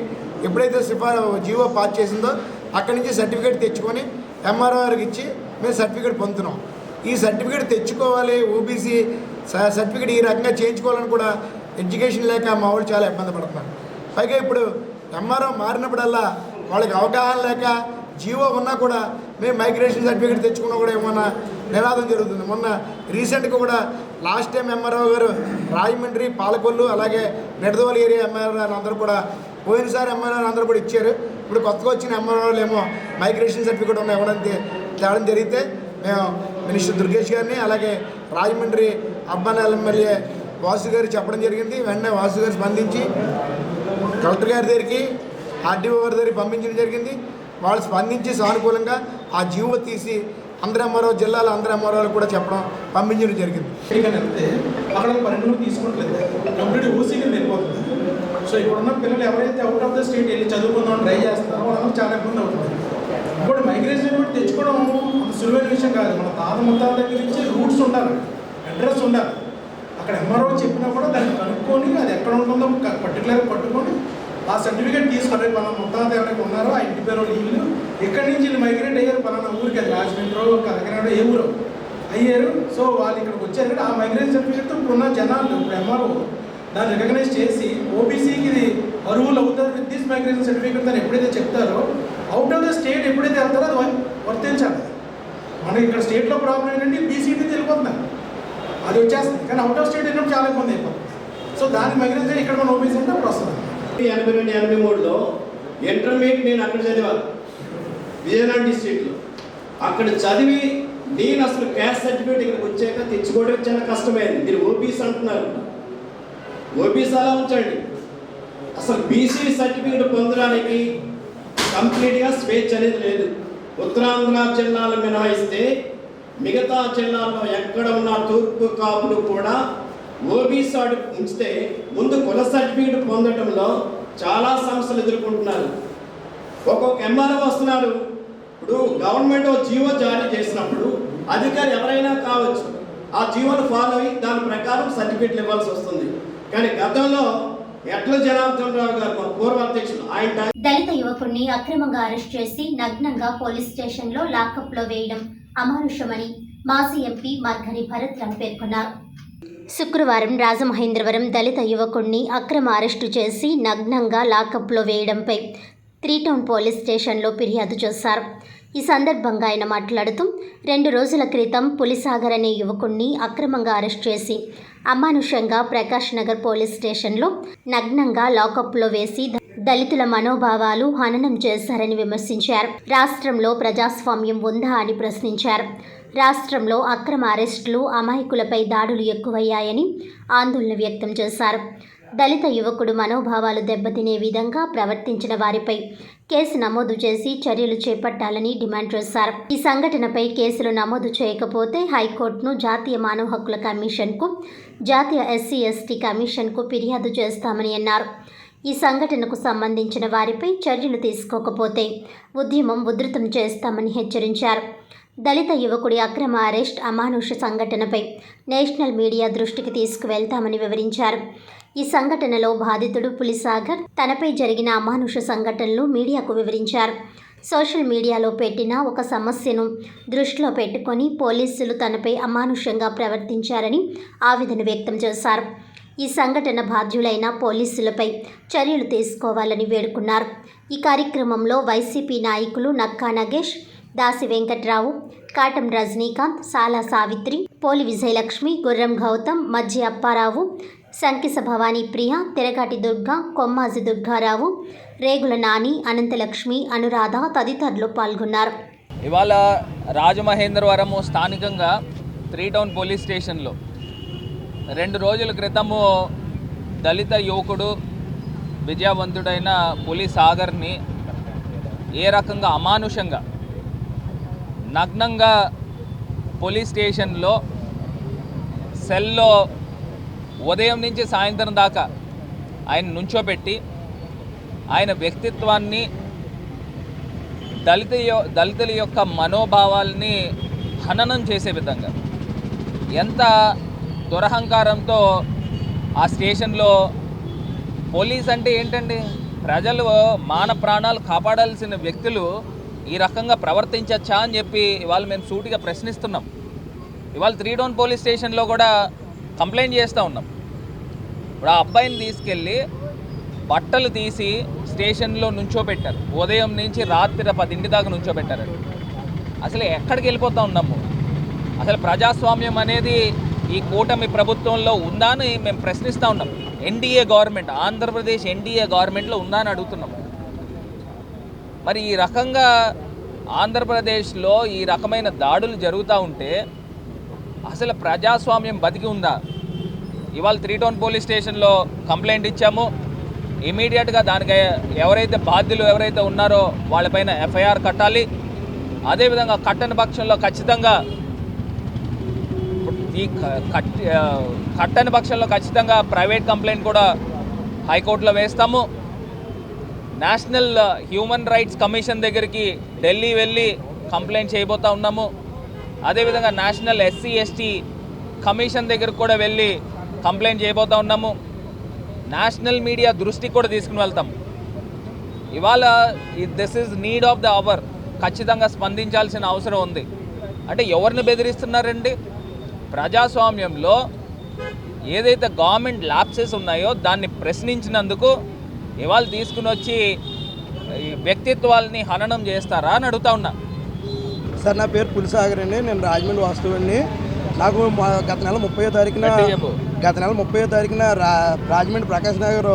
ఎప్పుడైతే జీవో పాస్ చేసిందో అక్కడి నుంచి సర్టిఫికేట్ తెచ్చుకొని ఎంఆర్ఓ గారికి ఇచ్చి మేము సర్టిఫికేట్ పొందుతున్నాం. ఈ సర్టిఫికేట్ తెచ్చుకోవాలి, ఓబీసీ సర్టిఫికేట్ ఈ రకంగా చేయించుకోవాలని కూడా ఎడ్యుకేషన్ లేక మా వాళ్ళు చాలా ఇబ్బంది పడుతున్నారు. పైగా ఇప్పుడు ఎంఆర్ఓ మారినప్పుడల్లా వాళ్ళకి అవగాహన లేక జీవో ఉన్నా కూడా మేము మైగ్రేషన్ సర్టిఫికేట్ తెచ్చుకున్నా కూడా ఏమన్నా నినాదం జరుగుతుంది. మొన్న రీసెంట్గా కూడా లాస్ట్ టైం ఎంఆర్ఓ గారు రాజమండ్రి, పాలకొల్లు, అలాగే నిడదవోలు ఏరియా ఎంఆర్ఓ అందరూ కూడా పోయినసారి ఎంఆర్ఓ అందరూ కూడా ఇచ్చారు. ఇప్పుడు కొత్తగా వచ్చిన ఎంఆర్ఓలు ఏమో మైగ్రేషన్ సర్టిఫికేట్ ఉన్న ఇవ్వడం తేవడం జరిగితే మేము మినిస్టర్ దుర్గేష్ గారిని, అలాగే రాజమండ్రి అర్బన్ ఎమ్మెల్యే వాసు గారు చెప్పడం జరిగింది. వెంటనే వాసు గారు స్పందించి కలెక్టర్ గారి దగ్గరికి, ఆర్డీఓ గారి దగ్గరికి పంపించడం జరిగింది. వాళ్ళు స్పందించి సానుకూలంగా ఆ జీవో తీసి అందరు ఎంఆర్ఓ జిల్లాలో అందరు ఎంఆర్ఓలు కూడా చెప్పడం పంపించడం జరిగింది. అక్కడ పరిగణలోకి తీసుకోవట్లేదు, కంప్లీట్ ఓసీగా వెళ్ళిపోతుంది. సో ఇప్పుడున్న పిల్లలు ఎవరైతే అవుట్ ఆఫ్ ద స్టేట్ వెళ్ళి చదువుకుందామని ట్రై చేస్తారో వాళ్ళకి చాలా ఇబ్బంది అవుతుంది. ఇప్పుడు మైగ్రేషన్ కూడా తెచ్చుకోవడం అంత సులువైన విషయం కాదు. మన తాత ముత్తాల దగ్గర నుంచి రూట్స్ ఉండాలి, అడ్రస్ ఉండాలి. అక్కడ ఎంఆర్ఓ చెప్పినా కూడా దాన్ని కనుక్కొని అది ఎక్కడ ఉంటుందో పర్టికులర్గా పట్టుకొని ఆ సర్టిఫికేట్ తీసుకొని మన ముత్తాత ఎవరైనా ఉన్నారో ఆ ఇంటి పేరు ఇల్లు ఇక్కడి నుంచి వీళ్ళు మైగ్రేట్ అయ్యారు పలానా ఊరికి, అది రాజమండ్రి కాకినాడ ఏ ఊరు అయ్యారు. సో వాళ్ళు ఇక్కడికి వచ్చారు కదా, ఆ మైగ్రేషన్ సర్టిఫికేట్తో ఇప్పుడున్న జనాలు ఇప్పుడు ఎంఆర్ఓ దాన్ని రికగ్నైజ్ చేసి ఓబీసీకి ఇది అర్హులు అవుతారు విత్ దిస్ మైగ్రేషన్ సర్టిఫికేట్ అని ఎప్పుడైతే చెప్తారో అవుట్ ఆఫ్ ద స్టేట్ ఎప్పుడైతే వెళ్తారో అది వర్తించాలి. మనకి ఇక్కడ స్టేట్లో ప్రాబ్లం ఏంటంటే బీసీటీ తెలిపోతున్నారు, అది వచ్చేస్తుంది. కానీ అవుట్ ఆఫ్ స్టేట్ వెళ్ళినప్పుడు చాలా ఇబ్బంది అయిపోతుంది. సో దాన్ని మైగ్రేషన్ ఇక్కడ మన ఓబీసీ అంటే అప్పుడు వస్తుంది. 82, 83లో ఇంటర్మీడియట్ నేను అక్కడ చదివాను, విజయనగరం డిస్ట్రిక్ట్లో. అక్కడ చదివి నేను అసలు క్యాస్ట్ సర్టిఫికేట్ ఇక్కడికి వచ్చాక తెచ్చుకోవడం చాలా కష్టమైంది. మీరు ఓబీసీ అంటున్నారు, ఓబీసీ అలా ఉంచండి. అసలు బీసీ సర్టిఫికేట్ పొందడానికి కంప్లీట్గా స్వేచ్ఛ అనేది లేదు. ఉత్తరాంధ్ర జిల్లాలు మినహాయిస్తే మిగతా జిల్లాల్లో ఎక్కడ ఉన్న తూర్పు కాపులు కూడా ఓబీసీ ఉంచితే ముందు కుల సర్టిఫికేట్ పొందడంలో చాలా సమస్యలు ఎదుర్కొంటున్నారు. ఒక్కొక్క ఎంఆర్ఓ వస్తున్నారు. ఇప్పుడు గవర్నమెంట్ జీవో జారీ చేసినప్పుడు అధికారి ఎవరైనా కావచ్చు, ఆ జీవోను ఫాలో అయ్యి దాని ప్రకారం సర్టిఫికేట్లు ఇవ్వాల్సి వస్తుంది. కానీ గతంలో ఎట్ల జనార్దన్ రావు గారు మా పూర్వ అధ్యక్షులు ఆయన దళిత యువకుడిని అక్రమంగా అరెస్ట్ చేసి నగ్నంగా పోలీస్ స్టేషన్లో లాకప్లో వేయడం అమానుషమని మాజీ ఎంపీ మార్గని భరత్ రామ్ పేర్కొన్నారు. శుక్రవారం రాజమహేంద్రవరం దళిత యువకుడిని అక్రమ అరెస్టు చేసి నగ్నంగా లాకప్లో వేయడంపై 3 టౌన్ పోలీస్ స్టేషన్లో ఫిర్యాదు చేశారు. ఈ సందర్భంగా ఆయన మాట్లాడుతూ 2 రోజుల క్రితం పులిసాగర్ అనే యువకుడిని అక్రమంగా అరెస్ట్ చేసి అమానుషంగా ప్రకాష్ నగర్ పోలీస్ స్టేషన్లో నగ్నంగా లాకప్లో వేసి దళితుల మనోభావాలు హననం చేశారని విమర్శించారు. రాష్ట్రంలో ప్రజాస్వామ్యం ఉందా అని ప్రశ్నించారు. రాష్ట్రంలో అక్రమ అరెస్టులు, అమాయకులపై దాడులు ఎక్కువయ్యాయని ఆందోళన వ్యక్తం చేశారు. దళిత యువకుడు మనోభావాలు దెబ్బతినే విధంగా ప్రవర్తించిన వారిపై కేసు నమోదు చేసి చర్యలు చేపట్టాలని డిమాండ్ చేశారు. ఈ సంఘటనపై కేసులు నమోదు చేయకపోతే హైకోర్టును, జాతీయ మానవ హక్కుల కమిషన్కు, జాతీయ ఎస్సీ/ఎస్టీ కమిషన్కు ఫిర్యాదు చేస్తామని అన్నారు. ఈ సంఘటనకు సంబంధించిన వారిపై చర్యలు తీసుకోకపోతే ఉద్యమం ఉధృతం చేస్తామని హెచ్చరించారు. దళిత యువకుడి అక్రమ అరెస్ట్, అమానుష సంఘటనపై నేషనల్ మీడియా దృష్టికి తీసుకువెళ్తామని వివరించారు. ఈ సంఘటనలో బాధితుడు పులిసాగర్ తనపై జరిగిన అమానుష సంఘటనలు మీడియాకు వివరించారు. సోషల్ మీడియాలో పెట్టిన ఒక సమస్యను దృష్టిలో పెట్టుకొని పోలీసులు తనపై అమానుషంగా ప్రవర్తించారని ఆవేదన వ్యక్తం చేశారు. ఈ సంఘటన బాధ్యులైన పోలీసులపై చర్యలు తీసుకోవాలని వేడుకున్నారు. ఈ కార్యక్రమంలో వైసీపీ నాయకులు నక్కా నగేష్, దాసి వెంకట్రావు, కాటం రజనీకాంత్, సాలా సావిత్రి, పోలి విజయలక్ష్మి, గుర్రం గౌతమ్, మజ్జి అప్పారావు, సంకిస భవానీ ప్రియ, తెరగాటి దుర్గా, కొమ్మాజి దుర్గారావు, రేగుల నాని, అనంతలక్ష్మి, అనురాధ తదితరులు పాల్గొన్నారు. ఇవాళ రాజమహేంద్రవరము స్థానికంగా 3 టౌన్ పోలీస్ స్టేషన్లో 2 రోజుల క్రితము దళిత యువకుడు విజయవంతుడైన పులిసాగర్ని ఏ రకంగా అమానుషంగా నగ్నంగా పోలీస్ స్టేషన్లో సెల్లో ఉదయం నుంచి సాయంత్రం దాకా ఆయన నుంచోబెట్టి ఆయన వ్యక్తిత్వాన్ని, దళితుల యొక్క మనోభావాల్ని హననం చేసే విధంగా ఎంత దురహంకారంతో ఆ స్టేషన్లో పోలీస్ అంటే ఏంటండి, ప్రజలు మాన ప్రాణాలు కాపాడాల్సిన వ్యక్తులు ఈ రకంగా ప్రవర్తించచ్చా అని చెప్పి ఇవాళ మేము సూటిగా ప్రశ్నిస్తున్నాం. ఇవాళ 3 టౌన్ పోలీస్ స్టేషన్లో కూడా కంప్లైంట్ చేస్తూ ఉన్నాం. ఇప్పుడు ఆ అబ్బాయిని తీసుకెళ్ళి బట్టలు తీసి స్టేషన్లో నుంచోబెట్టారు. ఉదయం నుంచి రాత్రి 10 దాకా నుంచోబెట్టారు. అసలు ఎక్కడికి వెళ్ళిపోతూ ఉన్నాము? అసలు ప్రజాస్వామ్యం అనేది ఈ కూటమి ప్రభుత్వంలో ఉందా అని మేము ప్రశ్నిస్తూ ఉన్నాం. ఎన్డీఏ గవర్నమెంట్, ఆంధ్రప్రదేశ్ ఎన్డీఏ గవర్నమెంట్లో ఉందా అని అడుగుతున్నాం. మరి ఈ రకంగా ఆంధ్రప్రదేశ్లో ఈ రకమైన దాడులు జరుగుతూ ఉంటే అసలు ప్రజాస్వామ్యం బతికి ఉందా? ఇవాళ 3 టౌన్ పోలీస్ స్టేషన్లో కంప్లైంట్ ఇచ్చాము. ఇమీడియట్గా దానికి ఎవరైతే బాధ్యులు ఎవరైతే ఉన్నారో వాళ్ళపైన ఎఫ్ఐఆర్ కట్టాలి. అదేవిధంగా కట్టని పక్షంలో ఖచ్చితంగా కట్టని పక్షంలో ఖచ్చితంగా ప్రైవేట్ కంప్లైంట్ కూడా హైకోర్టులో వేస్తాము. నేషనల్ హ్యూమన్ రైట్స్ కమిషన్ దగ్గరికి ఢిల్లీ వెళ్ళి కంప్లైంట్ చేయబోతూ ఉన్నాము. అదేవిధంగా నేషనల్ SC/ST కమిషన్ దగ్గరకు కూడా వెళ్ళి కంప్లైంట్ చేయబోతూ ఉన్నాము. నేషనల్ మీడియా దృష్టికి కూడా తీసుకుని వెళ్తాం. ఇవాళ this is need of the hour. ఖచ్చితంగా స్పందించాల్సిన అవసరం ఉంది. అంటే ఎవరిని బెదిరిస్తున్నారండి? ప్రజాస్వామ్యంలో ఏదైతే గవర్నమెంట్ ల్యాప్సెస్ ఉన్నాయో దాన్ని ప్రశ్నించినందుకు ఇవాళ తీసుకుని వచ్చి వ్యక్తిత్వాలని హననం చేస్తారా అని అడుగుతా ఉన్నా. సార్ నా పేరు పులిసాగర్ అండి. నేను రాజమండ్రి వాస్తవాన్ని. నాకు గత నెల 30వ తారీఖున రాజమండ్రి ప్రకాశ్ నగర్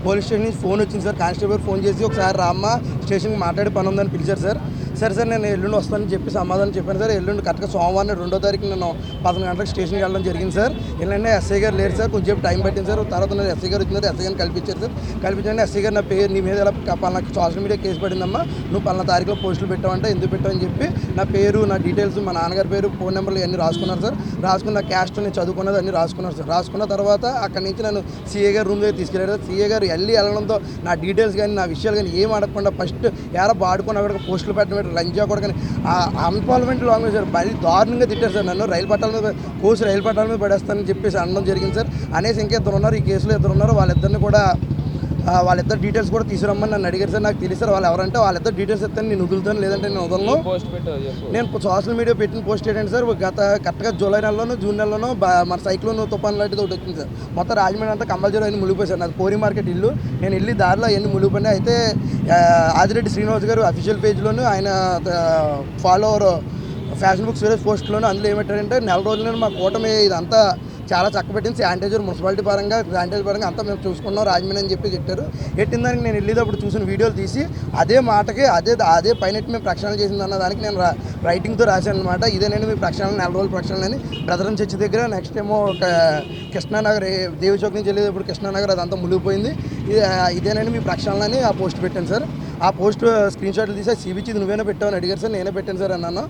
పోలీస్ స్టేషన్ నుంచి ఫోన్ వచ్చింది సార్. కానిస్టేబుల్ ఫోన్ చేసి ఒకసారి రామ్మ స్టేషన్కి మాట్లాడి పని ఉందని పిలిచారు సార్. సరే సార్ నేను ఎల్లుండి వస్తానని చెప్పి సమాధానం చెప్పాను సార్. ఎల్లుండి కరెక్ట్గా సోమవారం 2వ తారీఖు నేను 11 గంటలకు స్టేషన్కి వెళ్ళడం జరిగింది సార్. ఎల్లుండి ఎస్ఐ గారు లేరు సార్, కొంచెం టైం పట్టింది సార్. తర్వాత నేను ఎస్ఐ గారు వచ్చినారు, ఎస్ఐ గారిని కల్పించారు సార్. కల్పించండి ఎస్ఐ గారు నా పేరు నీ మీద ఎలా పలానా సోషల్ మీడియా కేసు పడిందమ్మా, నువ్వు పలానా తారీఖులో పోస్టులు పెట్టావంటే ఎందుకు పెట్టావని చెప్పి నా పేరు, నా డీటెయిల్స్, మా నాన్నగారి పేరు, ఫోన్ నెంబర్లు అన్నీ రాసుకున్నారు సార్. రాసుకున్న క్యాస్ట్ నేను చదువుకున్నది అన్నీ రాసుకున్నారు సార్. రాసుకున్న తర్వాత అక్కడి నుంచి నన్ను సిఏ గారు రూమ్ దగ్గర తీసుకెళ్ళారు సార్. సిఏ గారు వెళ్ళడంతో నా డీటెయిల్స్ కానీ నా విషయాలు కానీ ఏం అడగకుండా ఫస్ట్ ఎలా బాడుకొని అక్కడ పోస్టులు పెట్టడం లంచా కూడా కానీ అన్పార్లమెంట్ లాంగ్వేజ్ సార్ మరీ దారుణంగా తిట్టారు సార్. నన్ను రైలు పట్టాల మీద పడేస్తానని చెప్పేసి అనడం జరిగింది సార్. అనేసి ఇంకా 2 ఉన్నారు, ఈ కేసులో 2 ఉన్నారు. వాళ్ళిద్దరు డీటెయిల్స్ కూడా తీసుకురమ్మని నన్ను అడిగారు సార్. నాకు తెలిసారు వాళ్ళు ఎవరంటే వాళ్ళిద్దరు డీటెయిల్స్ ఇస్తాను, నేను వదులుతాను, లేదంటే నేను వదలను. నేను సోషల్ మీడియా పెట్టిన పోస్ట్ ఏంటంటే సార్ కరెక్ట్గా జూలై నెలలోనూ జూన్ నెలలోనూ మన సైక్లోన్ తుఫాన్ లాంటిది ఒకటి వచ్చింది సార్. మొత్తం రాజమండ్రి అంతా కంపల్సరీ అన్ని మునిగిపోయి సార్. నాది కోరి మార్కెట్ ఇల్లు. నేను వెళ్ళి దారిలో అవన్నీ మునిగిపోయినాయి. అయితే ఆదిరెడ్డి శ్రీనివాస్ గారు అఫీషియల్ పేజ్లోను ఆయన ఫాలోవర్ ఫ్యాషన్ బుక్ సురేష్ పోస్ట్లోను అందులో ఏమంటారంటే 4 రోజులు మా కూటమి ఇదంతా చాలా చక్కబెట్టింది, శానిటైజర్ మున్సిపాలిటీ పరంగా అంతా మేము చూసుకున్నాం రాజమండ్రి అని చెప్పి చెప్పారు. ఎట్టిన దానికి నేను వెళ్ళేటప్పుడు చూసిన వీడియోలు తీసి అదే మాటకి అదే పైన మేము ప్రక్షాళన చేసింది అన్న దానికి నేను రైటింగ్తో రాశాను అనమాట. ఇదేనండి మీ ప్రక్షాళన, 4 రోజుల ప్రక్షాళన అని. బ్రదరన్ చర్చి దగ్గర నెక్స్ట్ ఏమో కృష్ణానగర్ దేవి చౌక్ నుంచి వెళ్ళేటప్పుడు కృష్ణానగర్ అదంతా మునిగిపోయింది. ఇదేనండి మీ ప్రక్షాళన అని ఆ పోస్ట్ పెట్టాను సార్. ఆ పోస్ట్ స్క్రీన్ షాట్లు తీసి సిబిచి నువ్వేనా పెట్టావని అడిగారు సార్. నేనే పెట్టాను సార్ అన్నాను.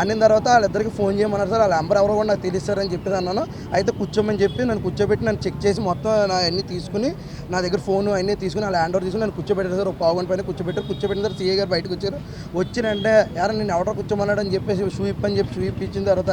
అన్న తర్వాత వాళ్ళిద్దరికి ఫోన్ చేయమన్నారు సార్. వాళ్ళ నెంబర్ ఎవరో కూడా నాకు తెలుస్తారని చెప్పేసి అన్నాను. అయితే కూర్చోమని చెప్పి నన్ను కూర్చోబెట్టి నన్ను చెక్ చేసి మొత్తం నా అన్నీ తీసుకుని నా దగ్గర ఫోన్ అన్నీ తీసుకుని వాళ్ళ హ్యాండ్ ఓవర్ తీసుకుని నన్ను కూర్చోబెట్టారు సార్. ఒక పావుగంట పైన కూర్చోబెట్టిన తర్వాత సీఏ గారు బయటకు వచ్చారు. వచ్చినంటే ఎవరు నేను ఎవరో కూర్చోమన్నాడు అని చెప్పేసి షూ ఇప్పని చెప్పి షూ ఇప్పించిన తర్వాత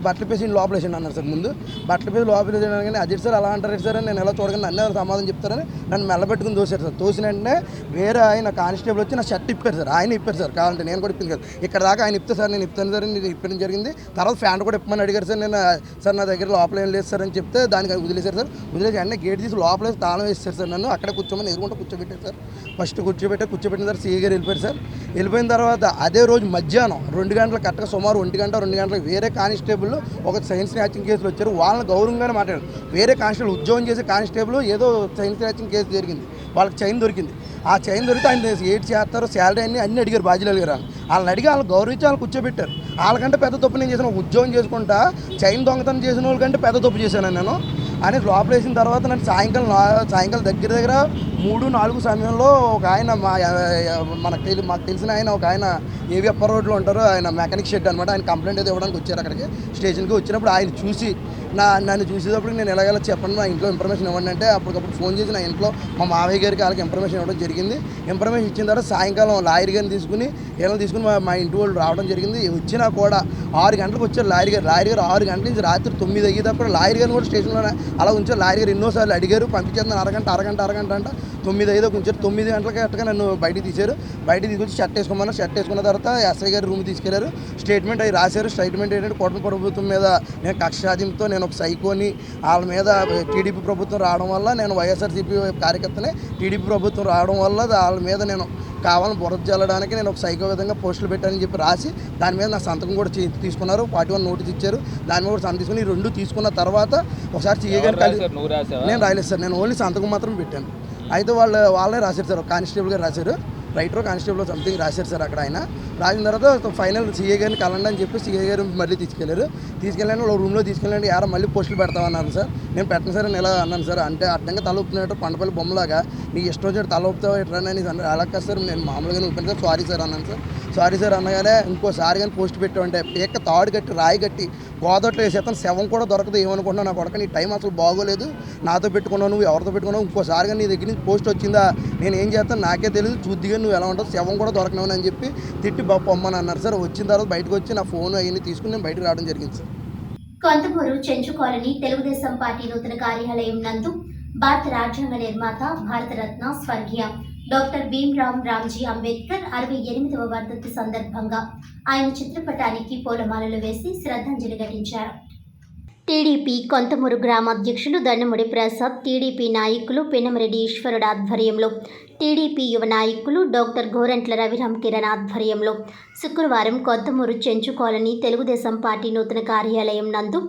బట్టలు పేసి లోపల వేసి అన్నారు సార్. ముందు బట్టలు పేసి లోపల వేసి కానీ అది సార్ అలా అంటారు సార్ అని నేను ఎలా చూడగానే నన్ను ఎవరు సమాధానం చెప్తారని నన్ను మెల్లబెట్టుకుని తోసారు సార్. తోసిన వెంటనే వేరే ఆయన కానిస్టేబుల్ వచ్చి నా షర్ట్ ఇప్పారు సార్. ఆయన ఇప్పారు సార్. కావాలంటే నేను కూడా ఇప్పింది కదా. ఇక్కడ దాకా ఆయన ఇప్తే సార్ నేను ఇప్తాను సార్ నేను ఇప్పడం జరిగింది. తర్వాత ఫ్యాంట్ కూడా ఇప్పమని అడిగారు సార్. నేను సార్ నా దగ్గర లోపల ఏం లేదు సార్ అని చెప్తే దానికి వదిలేశారు సార్. వదిలేసి వెంటనే గేట్ తీసి లోపల వేసి తాళం వేస్తారు సార్. నన్ను అక్కడ కూర్చోమని ఎదురుకుంటూ కూర్చోబెట్టారు సార్. ఫస్ట్ కూర్చోబెట్టిన తర్వాత సీఏ గారు వెళ్ళిపోయారు సార్. వెళ్ళిపోయిన తర్వాత అదే రోజు మధ్యాహ్నం 2 గంటలకు కరెక్ట్గా సుమారు 1 గంట 2 గంటలకు వేరే కానిస్టేబుల్ ఒక సైన్స్ స్నాచింగ్ కేసులు వచ్చారు. వాళ్ళని గౌరవంగానే మాట్లాడారు. వేరే కానిస్టేబుల్ ఉద్యోగం చేసే కానిస్టేబుల్ ఏదో సైన్స్ స్నాచింగ్ కేసు జరిగింది, వాళ్ళకి చైన్ దొరికింది. ఆ చైన్ దొరికితే ఆయన ఏడ్ చేస్తారు, శాలరీ అన్నీ అడిగారు బాధ్యులు గారు. వాళ్ళని అడిగి వాళ్ళు గౌరవించి వాళ్ళు కూర్చోబెట్టారు. వాళ్ళకంటే పెద్ద తప్పు నేను చేసిన ఉద్యోగం చేసుకుంటా చైన్ దొంగతనం చేసిన వాళ్ళకంటే పెద్ద తప్పు చేశాను నేను అని లోపల వేసిన తర్వాత నన్ను సాయంకాలం దగ్గర 3-4 సమయంలో ఒక ఆయన మాకు తెలిసిన ఆయన ఒక ఆయన ఏవి అప్పర్ రోడ్లో ఉంటారు, ఆయన మెకానిక్ షెడ్ అనమాట. ఆయన కంప్లైంట్ అయితే ఇవ్వడానికి వచ్చారు. అక్కడికి స్టేషన్కి వచ్చినప్పుడు ఆయన చూసి నన్ను చూసేటప్పుడు నేను ఎలాగైనా చెప్పండి నా ఇంట్లో ఇన్ఫర్మేషన్ ఇవ్వండి అంటే అప్పటికప్పుడు ఫోన్ చేసి నా ఇంట్లో మా మావయ్య గారికి వాళ్ళకి ఇన్ఫర్మేషన్ ఇవ్వడం జరిగింది. ఇన్ఫర్మేషన్ ఇచ్చిన తర్వాత సాయంకాలం లాయర్ గారిని తీసుకుని మా ఇంటి వాళ్ళు రావడం జరిగింది. వచ్చినా కూడా 6 గంటలకు వచ్చారు లాయర్ గారు. 6 గంటల నుంచి రాత్రి 9 అయ్యేటప్పుడు లాయర్ గారిని కూడా స్టేషన్లో అలా ఉంచారు. లాయర్ గారు ఎన్నోసార్లు అడిగారు, పంపించేస్తాను అరగంట అంటే 9 అయ్యేదాకా ఉంచారు. 9 గంటలకి అట్టగా నన్ను బయటికి తీశారు. బయటికి తీసుకొచ్చి షర్ట్ వేసుకున్న తర్వాత ఎస్ఐ గారు రూమ్ తీసుకెళ్లారు. స్టేట్మెంట్ అవి రాశారు. స్టేట్మెంట్ ఏంటంటే కూటమి ప్రభుత్వం మీద నేను కక్ష సాధింపుతో నేను ఒక సైకోని, వాళ్ళ మీద టీడీపీ ప్రభుత్వం రావడం వల్ల నేను వైఎస్ఆర్సీపీ కార్యకర్తనే, టీడీపీ ప్రభుత్వం రావడం వల్ల వాళ్ళ మీద నేను కావాలని బురద చల్లడానికి నేను ఒక సైకో విధంగా పోస్టులు పెట్టానని చెప్పి రాసి దాని మీద నా సంతకం కూడా తీసుకున్నారు. 41 నోటీస్ ఇచ్చారు. దాని మీద కూడా సంతకం తీసుకుని 2 తీసుకున్న తర్వాత ఒకసారి సీఏ గారు నేను రాయలేదు సార్. నేను ఓన్లీ సంతకం మాత్రం పెట్టాను. అయితే వాళ్ళే రాశారు సార్. కానిస్టేబుల్ గారు రాశారు, రైటర్ కానిస్టేబుల్ సంథింగ్ రాశారు సార్. అక్కడ ఆయన రాసిన తర్వాత ఫైనల్ సీఏ గారిని కలండి అని చెప్పి సీఏ గారు మళ్ళీ తీసుకెళ్ళాను రూమ్లో తీసుకెళ్ళండి. యారా మళ్ళీ పోస్టులు పెడతామన్నారు సార్. నేను పెట్టను సార్ అని ఎలా అన్నాను సార్. అంటే అడ్డంగా తల ఊపినట్టు పండపల్లి బొమ్మలాగా నీకు ఇష్టం వచ్చాడు తల ఊపుతావు ఎట్లా అని అలా కాదు సార్, నేను మామూలుగానే ఊపాను సార్, సారీ సార్ అన్నాను సార్. సారీ సార్ అనగానే ఇంకోసారి కానీ పోస్ట్ పెట్టామంటే పీక తాడు కట్టి రాయి కట్టి గోదట్లో వేసేస్తాను, శవం కూడా దొరకదు. ఏమనుకుంటున్నావు నా కొడుకు, నీ టైం అసలు బాగోలేదు, నాతో పెట్టుకున్నావు, నువ్వు ఎవరితో పెట్టుకున్నావు, ఇంకోసారి కానీ నీ దగ్గర నుంచి పోస్ట్ వచ్చిందా నేను ఏం చేస్తాను నాకే తెలియదు, చూద్దిగా నువ్వు ఎలా ఉంటావు, శవం కూడా దొరకనవు అని చెప్పి తిట్టి పొమ్మని అన్నారు సార్. వచ్చిన తర్వాత బయటకు వచ్చి నా ఫోన్ అవన్నీ తీసుకుని నేను బయటకు రావడం జరిగింది sir. Konthamuru Chenchu colony Telugu Desam party నూతన కార్యాలయం నందు భారత రాజ్యాంగ నిర్మాత భారతరత్న స్వర్గీయ డాక్టర్ భీమ్రావ్ రామ్జీ అంబేద్కర్ 68వ వర్ధంతి సందర్భంగా ఆయన చిత్రపటానికి పూలమాలలు వేసి శ్రద్ధాంజలి ఘటించారు. టీడీపీ కొంతమూరు గ్రామ అధ్యక్షులు దండముడి ప్రసాద్, టీడీపీ నాయకులు పిన్నమరెడ్డి ఈశ్వరుడు ఆధ్వర్యంలో, టీడీపీ యువ నాయకులు డాక్టర్ గోరంట్ల రవిరామ్ కిరణ్ ఆధ్వర్యంలో శుక్రవారం కొంతమూరు చెంచు కాలనీ తెలుగుదేశం పార్టీ నూతన కార్యాలయం నందు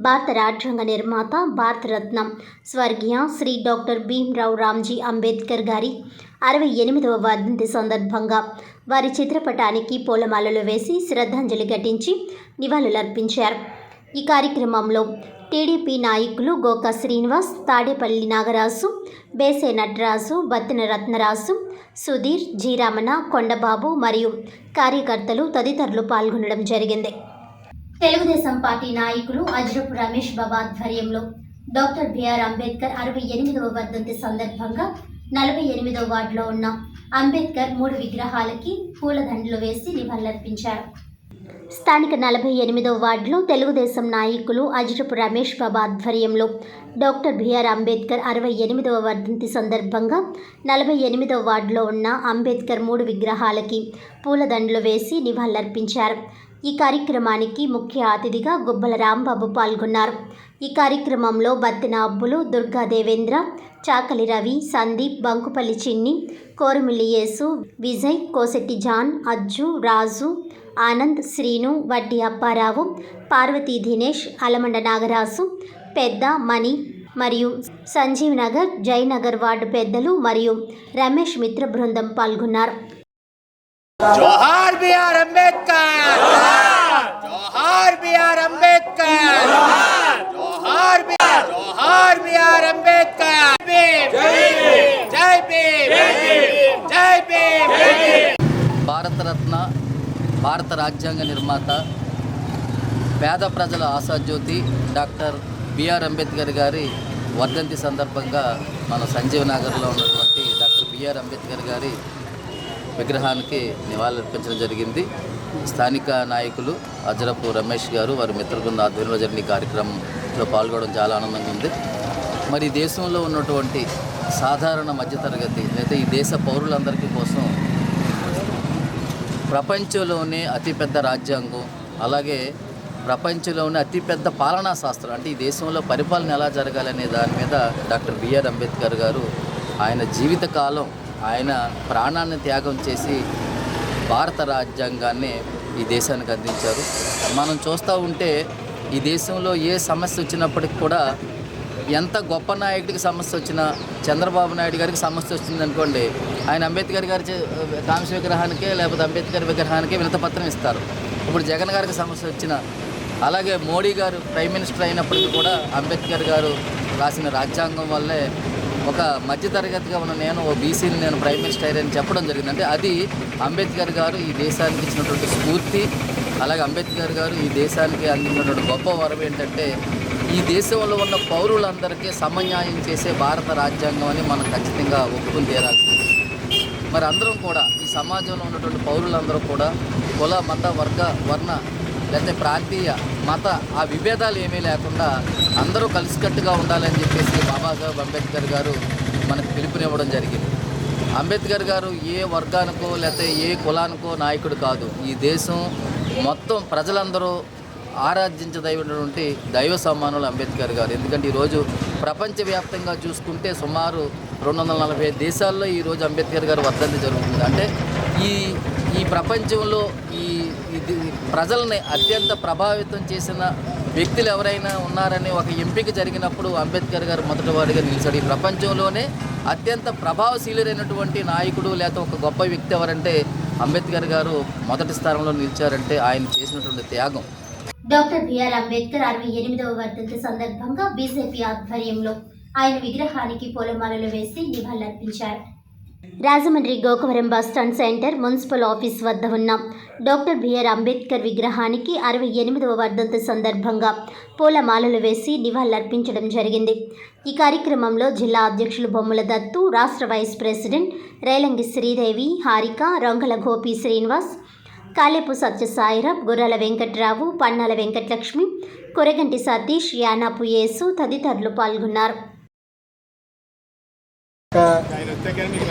భారత రాజ్యాంగ నిర్మాత భారతరత్న స్వర్గీయ శ్రీ డాక్టర్ భీమ్రావ్ రామ్జీ అంబేద్కర్ గారి 68వ వర్ధంతి సందర్భంగా వారి చిత్రపటానికి పూలమాలలు వేసి శ్రద్ధాంజలి ఘటించి నివాళులర్పించారు. ఈ కార్యక్రమంలో టీడీపీ నాయకులు గోకా శ్రీనివాస్, తాడేపల్లి నాగరాజు, బేసే నటరాజు, బత్తిన రత్నరాజు, సుధీర్, జీరామణ, కొండబాబు మరియు కార్యకర్తలు తదితరులు పాల్గొనడం జరిగింది. తెలుగుదేశం పార్టీ నాయకులు అజ్రపు రమేష్ బాబు ఆధ్వర్యంలో డాక్టర్ బిఆర్ అంబేద్కర్ 68వ వర్ధంతి సందర్భంగా 48వ వార్డులో ఉన్న అంబేద్కర్ 3 విగ్రహాలకి పూలదండలు వేసి నివాళులర్పించారు. స్థానిక 48వ వార్డులో తెలుగుదేశం నాయకులు అజ్రపు రమేష్ బాబు ఆధ్వర్యంలో డాక్టర్ బిఆర్ అంబేద్కర్ 68వ వర్ధంతి సందర్భంగా 48వ వార్డులో ఉన్న అంబేద్కర్ 3 విగ్రహాలకి పూలదండలు వేసి నివాళులర్పించారు. ఈ కార్యక్రమానికి ముఖ్య అతిథిగా గుబ్బల రాంబాబు పాల్గొన్నారు. ఈ కార్యక్రమంలో బత్తిన అబ్బులు, దుర్గా దేవేంద్ర, చాకలి రవి, సందీప్, బంకుపల్లి చిన్ని, కోరుమిల్లి యేసు, విజయ్, కోసెట్టి జాన్, అజ్జు, రాజు, ఆనంద్, శ్రీను, వడ్డీ అప్పారావు, పార్వతీ దినేష్, అలమండ నాగరాజు, పెద్ద మణి మరియు సంజీవ్ నగర్, జయనగర్ వార్డు పెద్దలు మరియు రమేష్ మిత్ర బృందం పాల్గొన్నారు. జోహార్ బిఆర్ అంబేద్కర్, జోహార్ బిఆర్ అంబేద్కర్, జోహార్ బిఆర్ అంబేద్కర్, జై భీమ్, జై భీమ్. భారతరత్న, భారత రాజ్యాంగ నిర్మాత, పేద ప్రజల ఆశాజ్యోతి డాక్టర్ బిఆర్ అంబేద్కర్ గారి వర్ధంతి సందర్భంగా మన సంజీవ్ నగర్లో ఉన్నటువంటి డాక్టర్ బిఆర్ అంబేద్కర్ గారి విగ్రహానికి నివాళులర్పించడం జరిగింది. స్థానిక నాయకులు అజ్రపు రమేష్ గారు వారి మిత్రబృంద ఆధ్వర్యంలో జరిగిన కార్యక్రమంలో పాల్గొనడం చాలా ఆనందంగా ఉంది. మరి దేశంలో ఉన్నటువంటి సాధారణ మధ్యతరగతి లేదా ఈ దేశ పౌరులందరికీ కోసం ప్రపంచంలోనే అతిపెద్ద రాజ్యాంగం, అలాగే ప్రపంచంలోనే అతిపెద్ద పాలనా శాస్త్రం అంటే ఈ దేశంలో పరిపాలన ఎలా జరగాలనే దాని మీద డాక్టర్ బిఆర్ అంబేద్కర్ గారు ఆయన జీవితకాలం ఆయన ప్రాణాన్ని త్యాగం చేసి భారత రాజ్యాంగాన్ని ఈ దేశానికి అందించారు. మనం చూస్తూ ఉంటే ఈ దేశంలో ఏ సమస్య వచ్చినప్పటికి కూడా ఎంత గొప్ప నాయకుడికి సమస్య వచ్చినా, చంద్రబాబు నాయుడు గారికి సమస్య వచ్చింది అనుకోండి, ఆయన అంబేద్కర్ గారి కాంస్య విగ్రహానికే లేకపోతే అంబేద్కర్ విగ్రహానికే వినతపత్రం ఇస్తారు. ఇప్పుడు జగన్ గారికి సమస్య వచ్చినా, అలాగే మోడీ గారు ప్రైమ్ మినిస్టర్ అయినప్పటికీ కూడా అంబేద్కర్ గారు రాసిన రాజ్యాంగం వల్లే ఒక మధ్యతరగతిగా ఉన్న నేను ఓ బీసీని నేను ప్రైమ్ మినిస్టర్ అని చెప్పడం జరిగింది. అంటే అది అంబేద్కర్ గారు ఈ దేశానికి ఇచ్చినటువంటి స్ఫూర్తి. అలాగే అంబేద్కర్ గారు ఈ దేశానికి అందించినటువంటి గొప్ప వరం ఏంటంటే ఈ దేశంలో ఉన్న పౌరులందరికీ సమన్యాయం చేసే భారత రాజ్యాంగం అని మనం ఖచ్చితంగా ఒప్పుకుని తీరాల్సింది. మరి అందరం కూడా ఈ సమాజంలో ఉన్నటువంటి పౌరులందరూ కూడా కుల, మత, వర్ణ లేకపోతే ప్రాంతీయ, మత ఆ విభేదాలు ఏమీ లేకుండా అందరూ కలిసికట్టుగా ఉండాలని చెప్పేసి బాబాసాహెబ్ అంబేద్కర్ గారు మనకు పిలుపునివ్వడం జరిగింది. అంబేద్కర్ గారు ఏ వర్గానికో లేకపోతే ఏ కులానికో నాయకుడు కాదు. ఈ దేశం మొత్తం ప్రజలందరూ ఆరాధించదైనటువంటి దైవ సమానులు అంబేద్కర్ గారు. ఎందుకంటే ఈరోజు ప్రపంచవ్యాప్తంగా చూసుకుంటే సుమారు 240 దేశాల్లో ఈరోజు అంబేద్కర్ గారు వర్ధంతి జరుగుతుంది. అంటే ఈ ప్రపంచంలో ఈ ప్రజల్ని అత్యంత ప్రభావితం చేసిన వ్యక్తులు ఎవరైనా ఉన్నారని ఒక ఎంపిక జరిగినప్పుడు అంబేద్కర్ గారు మొదటి వాడిగా నిలిచాడు. ఈ ప్రపంచంలోనే అత్యంత ప్రభావశీలురైనటువంటి నాయకుడు లేకపోతే ఒక గొప్ప వ్యక్తి ఎవరంటే అంబేద్కర్ గారు మొదటి స్థానంలో నిలిచారంటే ఆయన చేసినటువంటి త్యాగం. డాక్టర్ బిఆర్ అంబేద్కర్ 68వ వర్ధంతి సందర్భంగా బీజేపీ ఆధ్వర్యంలో ఆయన విగ్రహానికి పూలమాలలు వేసి నివాళులర్పించారు. Rajahmundry Gokavaram bus stand centre municipal office వద్ద ఉన్న డాక్టర్ బిఆర్ అంబేద్కర్ విగ్రహానికి 68వ వర్ధంతి సందర్భంగా పూలమాలలు వేసి నివాళులర్పించడం జరిగింది. ఈ కార్యక్రమంలో జిల్లా అధ్యక్షులు బొమ్మల దత్తు, రాష్ట్ర వైస్ ప్రెసిడెంట్ రేలంగి శ్రీదేవి, హారిక, రొంగల గోపి శ్రీనివాస్, కాలేపు సత్యసాయిరాం, గుర్రాల వెంకట్రావు, పన్నాల వెంకటలక్ష్మి, కొరగంటి సతీష్, యానాపు యేసు తదితరులు పాల్గొన్నారు.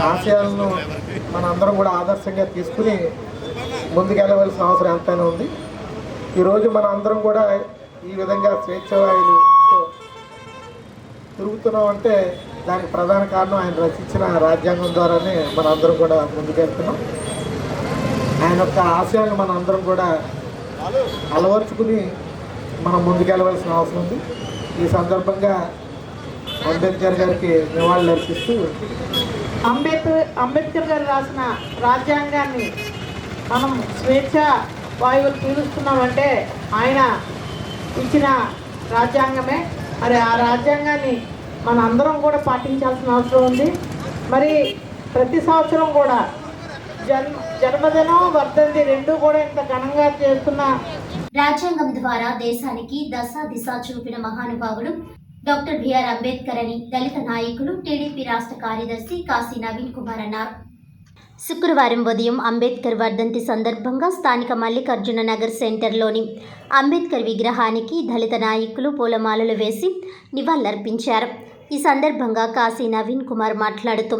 ఆశయాలను మనందరం కూడా ఆదర్శంగా తీసుకుని ముందుకెళ్ళవలసిన అవసరం ఎంతైనా ఉంది. ఈరోజు మన అందరం కూడా ఈ విధంగా స్వేచ్ఛవాయులు తిరుగుతున్నాం అంటే దానికి ప్రధాన కారణం ఆయన రచించిన రాజ్యాంగం ద్వారానే మన అందరం కూడా ముందుకెళ్తున్నాం. ఆయన యొక్క ఆశయాలను మన అందరం కూడా అలవర్చుకుని మనం ముందుకెళ్ళవలసిన అవసరం ఉంది. ఈ సందర్భంగా అంబేద్కర్ గారికి నివాళులు అర్పిస్తూ అంబేద్కర్ గారు రాసిన రాజ్యాంగాన్ని మనం స్వేచ్ఛ వాయువులు పీలుస్తున్నామంటే ఆయన ఇచ్చిన రాజ్యాంగమే. మరి ఆ రాజ్యాంగాన్ని మన అందరం కూడా పాటించాల్సిన అవసరం ఉంది. మరి ప్రతి సంవత్సరం కూడా జన్మదినం వర్ధంతి రెండు కూడా ఇంత ఘనంగా చేస్తున్న రాజ్యాంగం ద్వారా దేశానికి దశ దిశ చూపిన మహానుభావుడు డాక్టర్ బిఆర్ అంబేద్కర్ అని దళిత నాయకులు టీడీపీ రాష్ట్ర కార్యదర్శి కాశీ నవీన్ కుమార్ అన్నారు. శుక్రవారం ఉదయం అంబేద్కర్ వర్ధంతి సందర్భంగా స్థానిక మల్లికార్జున నగర్ సెంటర్లోని అంబేద్కర్ విగ్రహానికి దళిత నాయకులు పూలమాలలు వేసి నివాళులర్పించారు. ఈ సందర్భంగా కాశీ నవీన్ కుమార్ మాట్లాడుతూ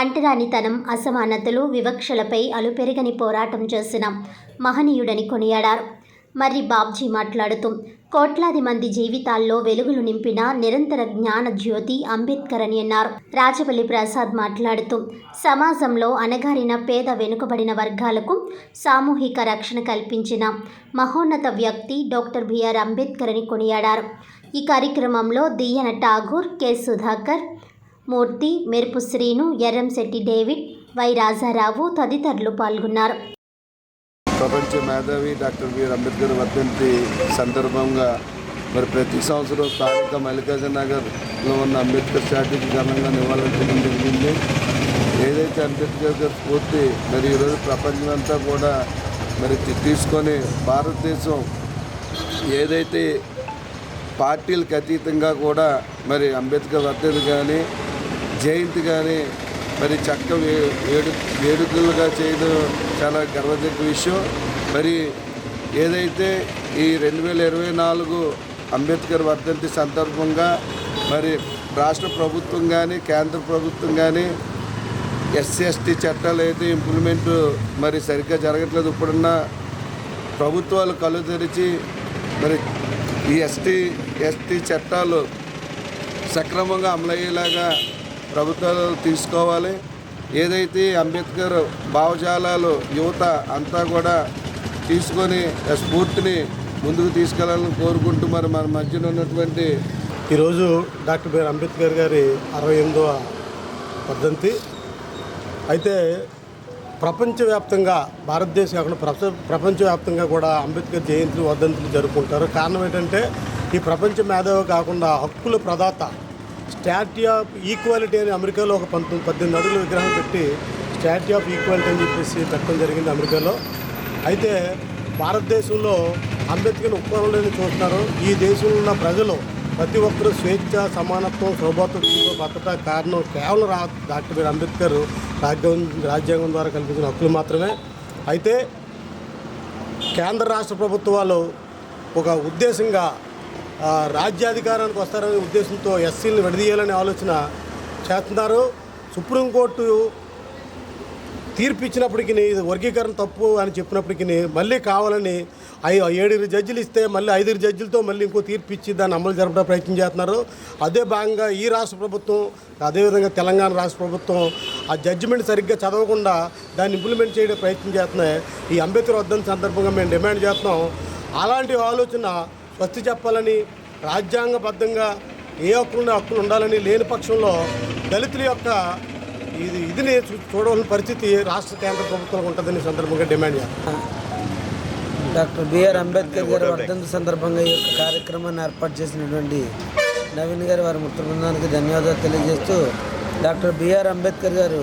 అంటరానితనం, అసమానతలు, వివక్షలపై అలుపెరగని పోరాటం చేసిన మహనీయుడని కొనియాడారు. మర్రి బాబ్జీ మాట్లాడుతూ కోట్లాది మంది జీవితాల్లో వెలుగులు నింపిన నిరంతర జ్ఞాన జ్యోతి అంబేద్కర్ అని అన్నారు. రాజవల్లి ప్రసాద్ మాట్లాడుతూ సమాజంలో అణగారిన పేద వెనుకబడిన వర్గాలకు సామూహిక రక్షణ కల్పించిన మహోన్నత వ్యక్తి డాక్టర్ బిఆర్ అంబేద్కర్ అని కొనియాడారు. ఈ కార్యక్రమంలో దియ్యన ఠాగూర్, కె సుధాకర్ మూర్తి, మెరుపు శ్రీను, ఎర్రంశెట్టి డేవిడ్, వై రాజారావు తదితరులు పాల్గొన్నారు. ప్రపంచ మేధావి డాక్టర్ బిఆర్ అంబేద్కర్ వర్ధంతి సందర్భంగా మరి ప్రతి సంవత్సరం స్థానిక మల్లికార్జున నగర్లో ఉన్న అంబేద్కర్ స్టాట్యూకి ఘనంగా నివాళులర్పించడం జరిగింది. ఏదైతే అంబేద్కర్ గారి స్ఫూర్తి మరి ఈరోజు ప్రపంచమంతా కూడా మరి తీసుకొని భారతదేశం ఏదైతే పార్టీలకు అతీతంగా కూడా మరి అంబేద్కర్ వర్ధంతి కానీ జయంతి కానీ మరి చక్క వేడుకలుగా చేయడం చాలా గర్వదగ్గ విషయం. మరి ఏదైతే ఈ 2024 అంబేద్కర్ వర్ధంతి సందర్భంగా మరి రాష్ట్ర ప్రభుత్వం కానీ కేంద్ర ప్రభుత్వం కానీ SC/ST చట్టాలు అయితే ఇంప్లిమెంట్ మరి సరిగ్గా జరగట్లేదు. ఇప్పుడున్న ప్రభుత్వాలు కళ్ళు తెరిచి మరి ఈ SC/ST చట్టాలు సక్రమంగా అమలయ్యేలాగా ప్రభుత్వాలు తీసుకోవాలి. ఏదైతే అంబేద్కర్ భావజాలాలు యువత అంతా కూడా తీసుకొని స్ఫూర్తిని ముందుకు తీసుకెళ్లాలని కోరుకుంటూ మరి మన మధ్యన ఉన్నటువంటి ఈరోజు డాక్టర్ బిఆర్ అంబేద్కర్ గారి 68వ వర్ధంతి. అయితే ప్రపంచవ్యాప్తంగా భారతదేశం కాకుండా ప్రపంచవ్యాప్తంగా కూడా అంబేద్కర్ జయంతులు వర్ధంతులు జరుపుకుంటారు. కారణం ఏంటంటే ఈ ప్రపంచ మేధావి కాకుండా హక్కుల ప్రదాత స్టాట్యూ ఆఫ్ ఈక్వాలిటీ అని అమెరికాలో ఒక 18 అడుగుల విగ్రహం పెట్టి స్టాట్యూ ఆఫ్ ఈక్వాలిటీ అని చెప్పేసి పెట్టడం జరిగింది అమెరికాలో. అయితే భారతదేశంలో అంబేద్కర్ని ఒప్పుకోవాలని చూస్తున్నారు. ఈ దేశంలో ఉన్న ప్రజలు ప్రతి ఒక్కరూ స్వేచ్ఛ, సమానత్వం, సౌభాతృత్వంతో బతకడానికి కారణం కేవలం డాక్టర్ బిఆర్ అంబేద్కర్ రాజ్యాంగం ద్వారా కల్పించిన హక్కులు మాత్రమే. అయితే కేంద్ర రాష్ట్ర ప్రభుత్వాలు ఒక ఉద్దేశంగా రాజ్యాధికారానికి వస్తారనే ఉద్దేశంతో ఎస్సీలను విడదీయాలనే ఆలోచన చేస్తున్నారు. సుప్రీంకోర్టు తీర్పు ఇచ్చినప్పటికీ ఇది వర్గీకరణ తప్పు అని చెప్పినప్పటికీ మళ్ళీ కావాలని 7 జడ్జిలు ఇస్తే మళ్ళీ 5 జడ్జిలతో మళ్ళీ ఇంకో తీర్పు ఇచ్చి దాన్ని అమలు జరపడానికి ప్రయత్నం చేస్తున్నారు. అదే భాగంగా ఈ రాష్ట్ర ప్రభుత్వం అదేవిధంగా తెలంగాణ రాష్ట్ర ప్రభుత్వం ఆ జడ్జిమెంట్ సరిగ్గా చదవకుండా దాన్ని ఇంప్లిమెంట్ చేయడం ప్రయత్నం చేస్తున్నాయి. ఈ అంబేద్కర్ వర్ధంతి సందర్భంగా మేము డిమాండ్ చేస్తున్నాం. అలాంటి ఆలోచన స్వస్తి చెప్పాలని, రాజ్యాంగబద్ధంగా ఏ హక్కులు ఉండాలని లేని పక్షంలో దళితుల యొక్క ఇదిని చూడవలసిన పరిస్థితి రాష్ట్ర కేంద్ర ప్రభుత్వాలకు ఉంటుందని సందర్భంగా డిమాండ్ చేస్తాం. డాక్టర్ బిఆర్ అంబేద్కర్ గారి వర్ధంతి సందర్భంగా ఈ యొక్క కార్యక్రమాన్ని ఏర్పాటు చేసినటువంటి నవీన్ గారి వారి మిత్ర బృందానికి ధన్యవాదాలు తెలియజేస్తూ, డాక్టర్ బిఆర్ అంబేద్కర్ గారు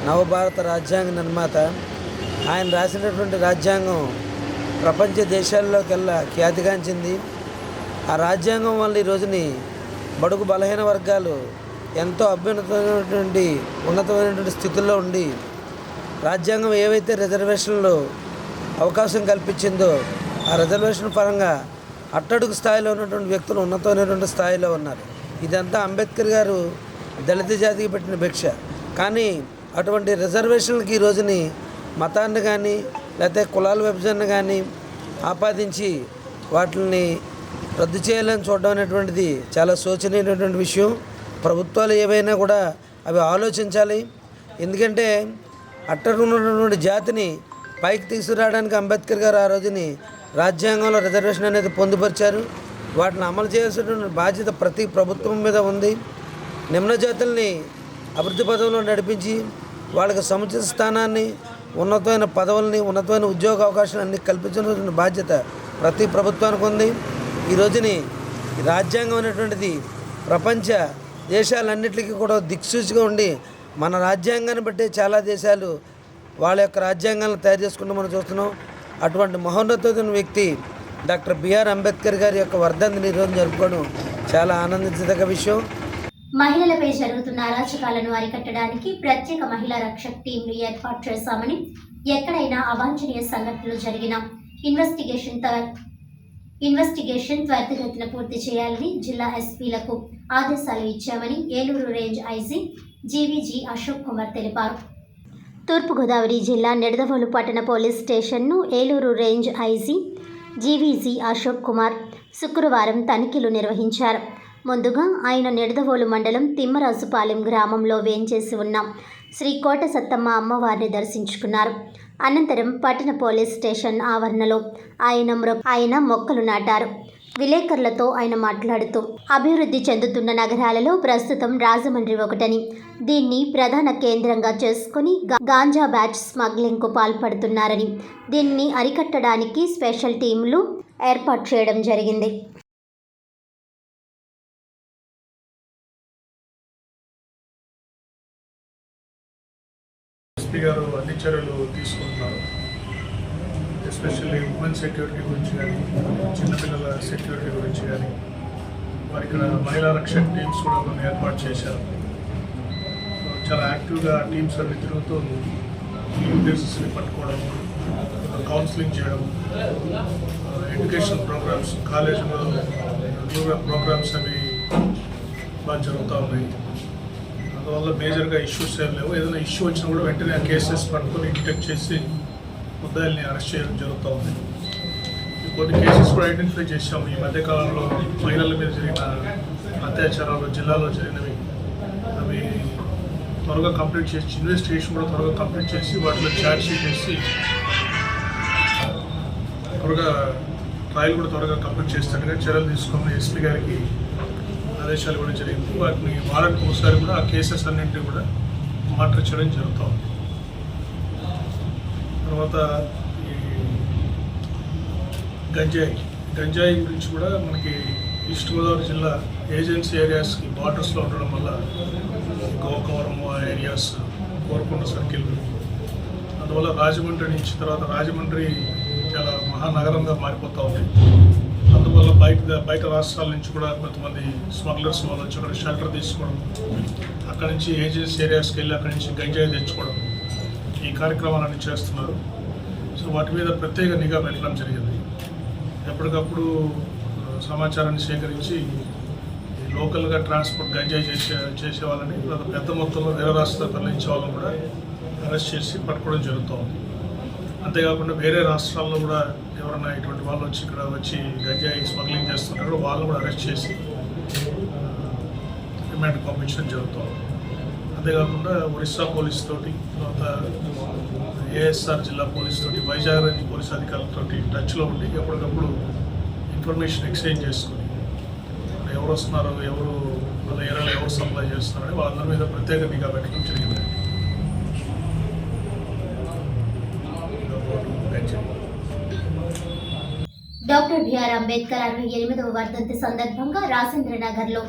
నవభారత రాజ్యాంగ నిర్మాత. ఆయన రాసినటువంటి రాజ్యాంగం ప్రపంచ దేశాల్లోకెల్లా ఖ్యాతిగాంచింది. ఆ రాజ్యాంగం వల్ల ఈ రోజుని బడుగు బలహీన వర్గాలు ఎంతో ఉన్నతమైనటువంటి స్థితుల్లో ఉండి రాజ్యాంగం ఏవైతే రిజర్వేషన్లు అవకాశం కల్పించిందో ఆ రిజర్వేషన్ పరంగా అట్టడుగు స్థాయిలో ఉన్నటువంటి వ్యక్తులు ఉన్నతమైనటువంటి స్థాయిలో ఉన్నారు. ఇదంతా అంబేద్కర్ గారు దళిత జాతికి పెట్టిన భిక్ష. కానీ అటువంటి రిజర్వేషన్లకి ఈ రోజుని మతాన్ని కానీ లేకపోతే కులాల విభజన కానీ ఆపాదించి వాటిని రద్దు చేయాలని చూడడం అనేటువంటిది చాలా శోచనీయమైనటువంటి విషయం. ప్రభుత్వాలు ఏవైనా కూడా అవి ఆలోచించాలి. ఎందుకంటే అట్టడుగు ఉన్నటువంటి జాతిని పైకి తీసుకురావడానికి అంబేద్కర్ గారు ఆ రోజుని రాజ్యాంగంలో రిజర్వేషన్ అనేది పొందుపరిచారు. వాటిని అమలు చేయాల్సినటువంటి బాధ్యత ప్రతి ప్రభుత్వం మీద ఉంది. నిమ్న జాతుల్ని అభివృద్ధి పదంలో నడిపించి వాళ్ళకి సముచిత స్థానాన్ని, ఉన్నతమైన పదవుల్ని, ఉన్నతమైన ఉద్యోగ అవకాశాలు అన్ని కల్పించాల్సిన బాధ్యత ప్రతి ప్రభుత్వానికి ఉంది. ఈ రోజుని రాజ్యాంగం అనేటువంటిది ప్రపంచ దేశాలన్నింటికి కూడా దిక్సూచిగా ఉండి మన రాజ్యాంగాన్ని బట్టి చాలా దేశాలు వాళ్ళ యొక్క రాజ్యాంగాలను తయారు చేసుకుంటూ మనం చూస్తున్నాం. అటువంటి మహోన్నతమైన వ్యక్తి డాక్టర్ బిఆర్ అంబేద్కర్ గారి యొక్క వర్ధంతిని ఈరోజు జరుపుకోవడం చాలా ఆనందించదగ్గ విషయం. మహిళలపై జరుగుతున్న అరాచకాలను అరికట్టడానికి ప్రత్యేక మహిళా రక్షక్ టీంలు ఏర్పాటు చేశామని, ఎక్కడైనా అవాంఛనీయ సంఘటనలు జరిగిన ఇన్వెస్టిగేషన్ త్వరితగతిన పూర్తి చేయాలని జిల్లా ఎస్పీలకు ఆదేశాలు ఇచ్చామని Eluru range IG GVG Ashok Kumar తెలిపారు. తూర్పుగోదావరి జిల్లా నిడదవోలు పట్టణ పోలీస్ స్టేషన్ను Eluru range IG GVG Ashok Kumar శుక్రవారం తనిఖీలు నిర్వహించారు. ముందుగా ఆయన నిడదవోలు మండలం తిమ్మరాజుపాలెం గ్రామంలో వేంచేసి ఉన్న శ్రీ కోట సత్తమ్మ అమ్మవారిని దర్శించుకున్నారు. అనంతరం పట్టణ పోలీస్ స్టేషన్ ఆవరణలో ఆయన మొక్కలు నాటారు. విలేకరులతో ఆయన మాట్లాడుతూ అభివృద్ధి చెందుతున్న నగరాలలో ప్రస్తుతం రాజమండ్రి ఒకటని, దీన్ని ప్రధాన కేంద్రంగా చేసుకుని గాంజా బ్యాచ్ స్మగ్లింగ్కు పాల్పడుతున్నారని, దీన్ని అరికట్టడానికి స్పెషల్ టీంలు ఏర్పాటు చేయడం జరిగింది. ఎస్పీ గారు అన్ని చర్యలు తీసుకుంటున్నారు. ఎస్పెషల్లీ ఉమెన్ సెక్యూరిటీ గురించి కానీ, చిన్నపిల్లల సెక్యూరిటీ గురించి కానీ, వారి ఇక్కడ మహిళా రక్షణ టీమ్స్ కూడా కొన్ని ఏర్పాటు చేశారు. చాలా యాక్టివ్గా టీమ్స్ అన్ని తిరుగుతూ కేసెస్ని పట్టుకోవడం, కౌన్సిలింగ్ చేయడం, ఎడ్యుకేషన్ ప్రోగ్రామ్స్, కాలేజీలో ప్రోగ్రామ్స్ అవి బాగా జరుగుతూ ఉన్నాయి. అందువల్ల మేజర్గా ఇష్యూస్ ఏం లేవు. ఏదైనా ఇష్యూ వచ్చినా కూడా వెంటనే ఆ కేసెస్ పట్టుకొని డిటెక్ట్ చేసి ముద్దాయిల్ని అరెస్ట్ చేయడం జరుగుతూ ఉంది. కొన్ని కేసెస్ కూడా ఐడెంటిఫై చేశాము. ఈ మధ్యకాలంలో మహిళల మీద జరిగిన అత్యాచారాలు జిల్లాలో జరిగినవి, అవి త్వరగా కంప్లీట్ చేసి, ఇన్వెస్టిగేషన్ కూడా త్వరగా కంప్లీట్ చేసి వాటిలో ఛార్జ్ షీట్ వేసి త్వరగా ట్రయల్ కూడా త్వరగా కంప్లీట్ చేసినట్టుగా చర్యలు తీసుకోమని ఎస్పీ గారికి ఆదేశాలు కూడా జరిగింది. వాటిని వారానికి ఒకసారి కూడా ఆ కేసెస్ అన్నింటినీ కూడా మానిటర్ చేయడం జరుగుతూ ఉంది. తర్వాత ఈ గంజాయి గురించి కూడా మనకి ఈస్ట్ గోదావరి జిల్లా ఏజెన్సీ ఏరియాస్కి బార్డర్స్లో ఉండడం వల్ల గోకవరం ఆ ఏరియాస్, కోరుకొండ సర్కిల్, అందువల్ల రాజమండ్రి నుంచి తర్వాత రాజమండ్రి చాలా మహానగరంగా మారిపోతూ ఉంది. అందువల్ల బయట రాష్ట్రాల నుంచి కూడా కొంతమంది స్మగ్లర్స్ వాళ్ళు వచ్చి అక్కడ షెల్టర్ తీసుకోవడం, అక్కడి నుంచి ఏజెన్సీ ఏరియాస్కి వెళ్ళి అక్కడి నుంచి గంజాయి తెచ్చుకోవడం, ఈ కార్యక్రమాలన్నీ చేస్తున్నారు. సో వాటి మీద ప్రత్యేక నిఘా పెట్టడం జరిగింది. ఎప్పటికప్పుడు సమాచారాన్ని సేకరించి లోకల్గా ట్రాన్స్పోర్ట్ గంజాయి చేసే వాళ్ళని, పెద్ద మొత్తంలో వేరే రాష్ట్రాలకు తరలించే వాళ్ళని కూడా అరెస్ట్ చేసి పట్టుకోవడం జరుగుతూ ఉంది. అంతేకాకుండా వేరే రాష్ట్రాల్లో కూడా ఎవరైనా ఇటువంటి వాళ్ళు వచ్చి ఇక్కడ వచ్చి గంజాయి స్మగ్లింగ్ చేస్తుంటారో వాళ్ళు కూడా అరెస్ట్ చేసి రిమాండ్ పంపించడం జరుగుతుంది. అంతేకాకుండా ఒరిస్సా పోలీస్ తోటి, తర్వాత ఏఎస్ఆర్ జిల్లా పోలీస్ తోటి, వైజాగ్ రేంజ్ పోలీస్ అధికారులతో టచ్లో ఉండి ఎప్పటికప్పుడు ఇన్ఫర్మేషన్ ఎక్స్చేంజ్ చేసుకుని ఎవరు వస్తున్నారో, ఎవరు వాళ్ళ ఏరియాలో ఎవరు సప్లై చేస్తున్నారని వాళ్ళందరి మీద ప్రత్యేక నిఘా పెట్టడం జరిగింది. డాక్టర్ బిఆర్ అంబేద్కర్ 68వ వర్ధంతి సందర్భంగా రాజేంద్రనగర్లో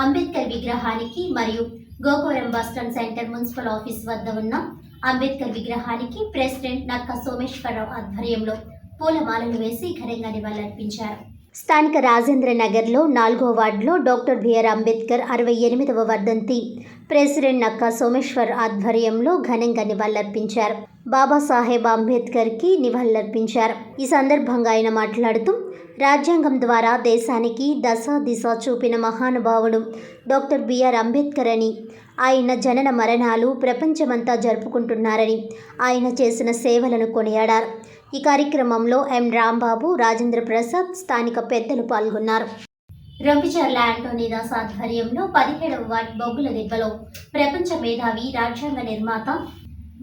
అంబేద్కర్ విగ్రహానికి మరియు Gokavaram bus stand centre municipal office వద్ద ఉన్న అంబేద్కర్ విగ్రహానికి ప్రెసిడెంట్ నక్కా సోమేశ్వరరావు ఆధ్వర్యంలో పూలమాలలు వేసి ఘనంగా నివాళులర్పించారు. స్థానిక రాజేంద్ర నగర్లో 4వ వార్డులో డాక్టర్ బిఆర్ అంబేద్కర్ 68వ వర్ధంతి ప్రెసిడెంట్ నక్కా సోమేశ్వర్ ఆధ్వర్యంలో ఘనంగా నివాళులర్పించారు. బాబాసాహెబ్ అంబేద్కర్కి నివాళులర్పించారు. ఈ సందర్భంగా ఆయన మాట్లాడుతూ రాజ్యాంగం ద్వారా దేశానికి దిశ చూపిన మహానుభావుడు డాక్టర్ బిఆర్ అంబేద్కర్ అని, ఆయన జనన మరణాలు ప్రపంచమంతా జరుపుకుంటున్నారని, ఆయన చేసిన సేవలను కొనియాడారు. ఈ కార్యక్రమంలో ఎం రాంబాబు, రాజేంద్ర ప్రసాద్, స్థానిక పెద్దలు పాల్గొన్నారు. రొంపిచర్ల యాంటోనీదాస్ ఆధ్వర్యంలో 17వ వార్డ్ బొగ్గుల దిబ్బలో ప్రపంచ మేధావి, రాజ్యాంగ నిర్మాత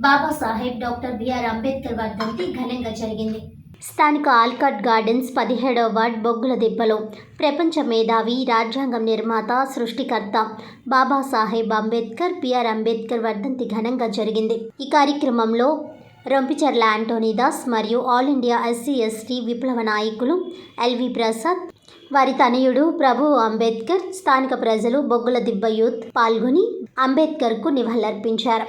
బాబాసాహెబ్ డాక్టర్ బిఆర్ అంబేద్కర్ వర్ధంతి ఘనంగా జరిగింది. స్థానిక ఆల్కాట్ గార్డెన్స్ 17వ వార్డ్ బొగ్గుల దిబ్బలో ప్రపంచ మేధావి, రాజ్యాంగం నిర్మాత, సృష్టికర్త బాబాసాహెబ్ అంబేద్కర్ బిఆర్ అంబేద్కర్ వర్ధంతి ఘనంగా జరిగింది. ఈ కార్యక్రమంలో రొంపిచర్ల యాంటోనీదాస్ మరియు ఆల్ ఇండియా SC/ST విప్లవ నాయకులు ఎల్వి ప్రసాద్, వారి తనయుడు ప్రభు అంబేద్కర్, స్థానిక ప్రజలు, బొగ్గుల దిబ్బ యూత్ పాల్గొని అంబేద్కర్కు నివాళులర్పించారు.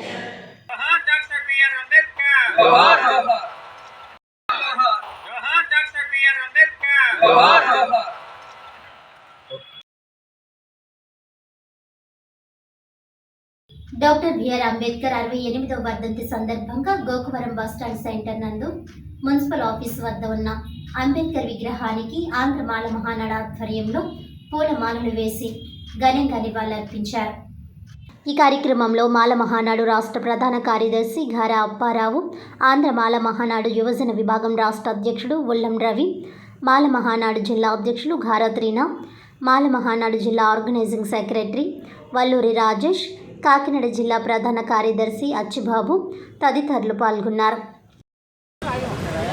డాక్టర్ బిఆర్ అంబేద్కర్ 68వ వర్ధంతి సందర్భంగా గోకవరం బస్టాండ్ సెంటర్ నందు మున్సిపల్ ఆఫీస్ వద్ద ఉన్న అంబేద్కర్ విగ్రహానికి ఆంధ్ర మాల మహానాడు ఆధ్వర్యంలో పూలమాలలు వేసి ఘనంగా నివాళులర్పించారు. ఈ కార్యక్రమంలో మాల మహానాడు రాష్ట్ర ప్రధాన కార్యదర్శి ఘారా అప్పారావు, ఆంధ్ర మాల మహానాడు యువజన విభాగం రాష్ట్ర అధ్యక్షుడు ఉల్లం రవి, మాల మహానాడు జిల్లా అధ్యక్షులు ఘారా త్రీనా, మాల మహానాడు జిల్లా ఆర్గనైజింగ్ సెక్రటరీ వల్లూరి రాజేష్, కాకినాడ జిల్లా ప్రధాన కార్యదర్శి అచ్చిబాబు తదితరులు పాల్గొన్నారు.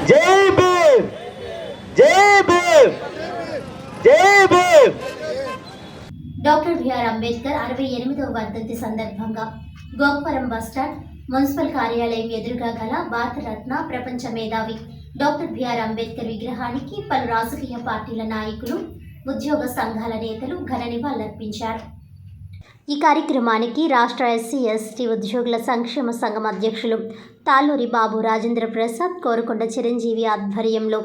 జై భీమ్, జై భీమ్, జై భీమ్. డాక్టర్ బిఆర్ అంబేద్కర్ 68వ వర్ధంతి సందర్భంగా గోకవరం బస్టాండ్ మున్సిపల్ కార్యాలయం ఎదురుగా గల భారతరత్న ప్రపంచ మేధావి డాక్టర్ బిఆర్ అంబేద్కర్ విగ్రహానికి పలు రాజకీయ పార్టీల నాయకులు, ఉద్యోగ సంఘాల నేతలు ఘన నివాళులర్పించారు. ఈ కార్యక్రమానికి రాష్ట్ర SC/ST ఉద్యోగుల సంక్షేమ సంఘం అధ్యక్షులు తాళ్ళూరి బాబు రాజేంద్ర ప్రసాద్, కోరుకొండ చిరంజీవి ఆధ్వర్యంలో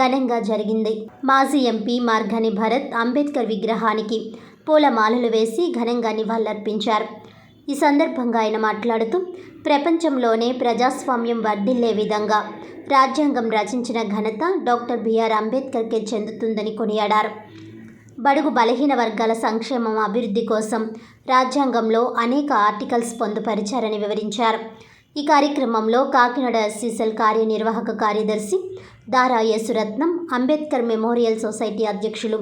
ఘనంగా జరిగింది. మాజీ ఎంపీ మార్గాని భరత్ అంబేద్కర్ విగ్రహానికి పూలమాలలు వేసి ఘనంగా నివాళులర్పించారు. ఈ సందర్భంగా ఆయన మాట్లాడుతూ ప్రపంచంలోనే ప్రజాస్వామ్యం వర్ధిల్లే విధంగా రాజ్యాంగం రచించిన ఘనత డాక్టర్ బిఆర్ అంబేద్కర్కే చెందుతుందని కొనియాడారు. బడుగు బలహీన వర్గాల సంక్షేమం, అభివృద్ధి కోసం రాజ్యాంగంలో అనేక ఆర్టికల్స్ పొందుపరిచారని వివరించారు. ఈ కార్యక్రమంలో కాకినాడ SC సెల్ కార్యనిర్వాహక కార్యదర్శి దారా యేసురత్నం, అంబేద్కర్ మెమోరియల్ సొసైటీ అధ్యక్షులు